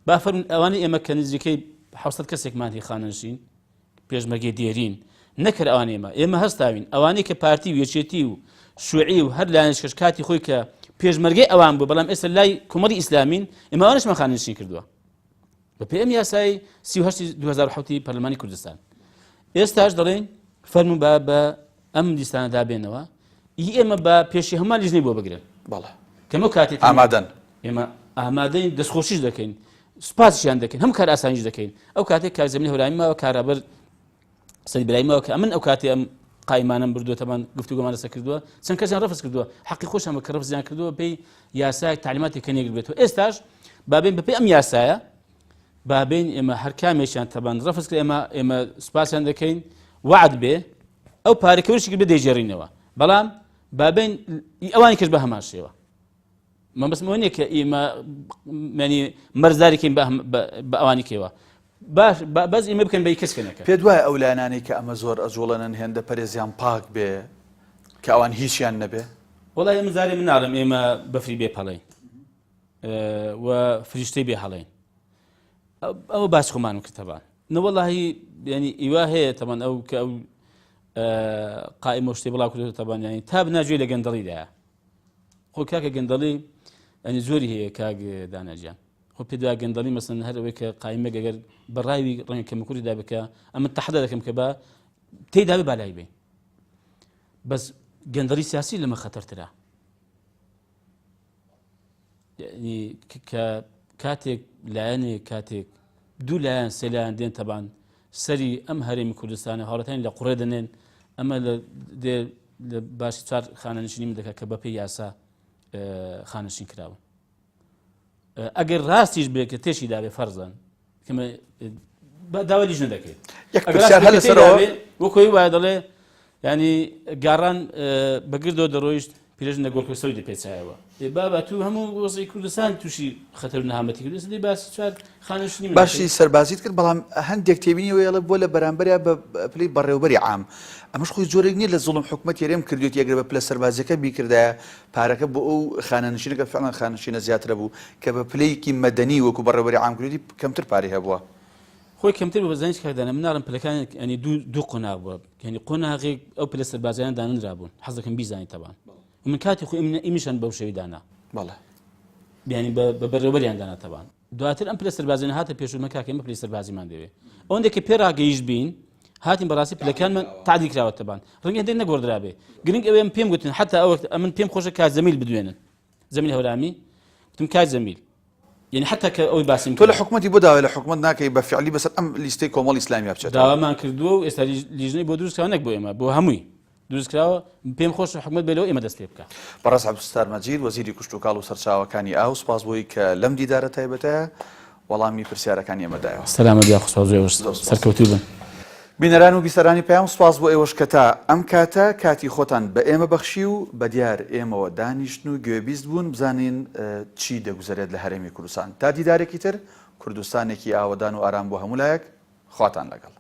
با فەرمون ئەوانەی ئێمە کە نزیکەی 700 کەسێکمان هی خانەنشین پێشمەرگەی دێرین نەکرد ئەوانە ئێمە هەستاوین ئەوانەی کە پارتی و یەکێتی و شوعی و هەر لایەنشکەش کاتی خۆی کە پێشمەرگەی ئەوان بوو بەڵام ئێستا لای کۆمەڵی ئیسلامین ئێمە ئەوانشمان خانەنشین کردووە بە پێی ئەم یاسای 38 2007 پەرلەمانی کوردستان ئێستاش دەڵێن فەرمون بە ئەم لیستانە دابێنەوە ئێمە بە پێشی هەمان لیژنەی بۆ بگرن بەڵێ کەمە کاتی ئامادەن ئێمە ئامادەین دەستخۆشیش دەکەین سوپاسیان دەکەین هەم کار ئاسانیش دەکەین ئەو کاتێک کارزەمینی هەوراییمەوە کارابەر سەری برایمەوە کە ئەمن ئەو کاتی ئەم قایمانم بردووە تەمان گفتوگۆمان لەسەر کردووە چەند کەسیان ڕەفز کردووە حەقی خۆشم کە ڕەفزیان کردووە پێی یاسای تعلیماتی کە نێگر بێتەوە ئێستاش بابین بەپێی ئەم یاسایە بابین ئێمە هەر کامێکیان تەبان ڕەفز کرد ئێمە سوپاسیان دەکەین وعد بێ ئەو پارێکەوەشی بێ دەیجێڕینەوە بەڵام بابین ئەوانی کەش بە هەمان شێوە من بەسمەوە نییە کە ئێمە مەنی مەرزدارێکین بە ئەوانی کێوە باش بەس ئێمە بکەن بە کەسکەنەکە پێ دوایە ئەو لایەنانەی کە ئەمە زۆر ئەجوڵەنن هێندە پەرێزیان پاک بێ کە ئەوان هیچیان نەبێ وەڵای ئێمە زارێ من ناڵم ئێمە بەفری بێ پەڵەین و فریشتەی بێ هەڵەین ئەوە باش خۆمانم کردتەبان نەوەڵاهی ینی ئیوا هەیە تەمان ئەو کە ئەو قائمە شتێ بڵاو کردوێتە تەبان ینی تا بناگوێ لە گەندەڵیدایە خۆ کاکە گەندەڵی ئەنی زۆری هەیە کاک داناجیان خۆ پێ دوای گەندەڵی مەسەن هەر ئەوەی کە قایمە گەگەر بەڕاوی ڕەنگە کەمەکووری دا بکە ئەمە تەحەدە دەکەم کە بە تێیدا بێ بالای بێ بەس گەندەڵی سیاسی لەمە خەتەرترە یعنی کە کاتێک لایەنێک کاتێک دوو لایەن سێ لایەن دێن تەبان سەری ئەم هەرێمی کوردستانە هاوڵەتانی لە قوڕێ دەنێن ئەمە لە باشی چوار خانەنشینی دەکات کە بەپێی یاسا خانەنشین کراون ئەگەر ڕاستیش بێت کە تێشی دابێ فەرزان کەمە داوای لیژنە دەکەیت وەکۆی وایە دەڵێ ینی گاڕان بەگردەوە دەڕۆیشت پیرژن لە گۆڵکە سەودی پێچایەوە بابا تو هەموو وەزی کوردستان تووشی خەتەر نەهامەتی کردست دەی باسی چوار خانەنشینی باشی سەربازیت کرد بەڵام هەندێک تێبینیەوە ئێڵە بۆ لە بەرامبەریا بە پلەی بەڕێوەبەری عام ئەمەش خۆی زۆرێک نییە لە زوڵم حکومەت یێرێم کردوێت یەگەر بە پلە سەربازیەکە بیکردایە پارەکە بۆ ئەو خانەنشینەکە فعڵەن خانەنشینە زیاترە بوو کە بە پلەیەکی مەدەنی وەکو بەڕێوەبەری عام کردی کەمتر پارەی هەبووە خۆی کەمتر بە زانیش کاردانە مناڵم پلەکان ینی دوو قۆناغ بووە ینی قۆناغێک ئەو پلە سەربازیان دانرابوون حەز دەکەم بیزانی تەبان من کاتی خۆی ئیمیشان بەو شێوی دانا بەڵێ بیانی بە بەڕێوەبەریان دانا تەبان دواتر ئەم پلە سەربازیان هاتە پێشوو مەکاکە ئێمە پلەی سەربازیمان دەوێت ئەوەندێکی پێ ڕاگەیشت بین هاتین بەڕاستی پلەکانمان تعدیل کراوە تەبان ڕەنگە هەندێک نەگۆڕدرابێ گرنگ ئەوێ پێم گوتن حتا ئەوە ئەمن پێم خۆشە کات زەمیل بدوێنن زەمیل هەورامی وتم کات زەمیل يعني حتى كأوي باسم تۆ لە حکومەتی بۆ داوای لە حکومەت ناکەی بە فعلی بەسەر ئەم لیستەی کۆمەڵی ئیسلامی بچێت داوامان کردووە و ئێستا لیژنەی بۆ دروستکراوە نەک بۆ ئێمە بۆ هەمووی دروستکراوە پێم خۆش حکومەت بێتەوە ئێمە دەست پێ بکە. بەڕاست عەبدولستار مەجید وەزیری کوشتوکاڵ و سەرچاوەکانی ئاو سپاس بۆی کە لەم دیدارە تایبەتەیە وەڵامی پرسیارەکانی ئێمەدایەوە. سەلامە بیا خۆش سەرکەوتوو بن. بینەران و بیسەرانی پێیان سپاس بۆ ئێوەش کە تا ئەم کاتە کاتی خۆتان بە ئێمە بەخشی و بەدیار ئێمەوە دانیشتن و گوێبیست بوون بزانین چی دەگوزارێت لە هەرێمی کوردستان تا دیدارێکی تر کوردستانێکی ئاوەدان و ئارام بۆ هەموو لایەک خواتان لەگەڵ.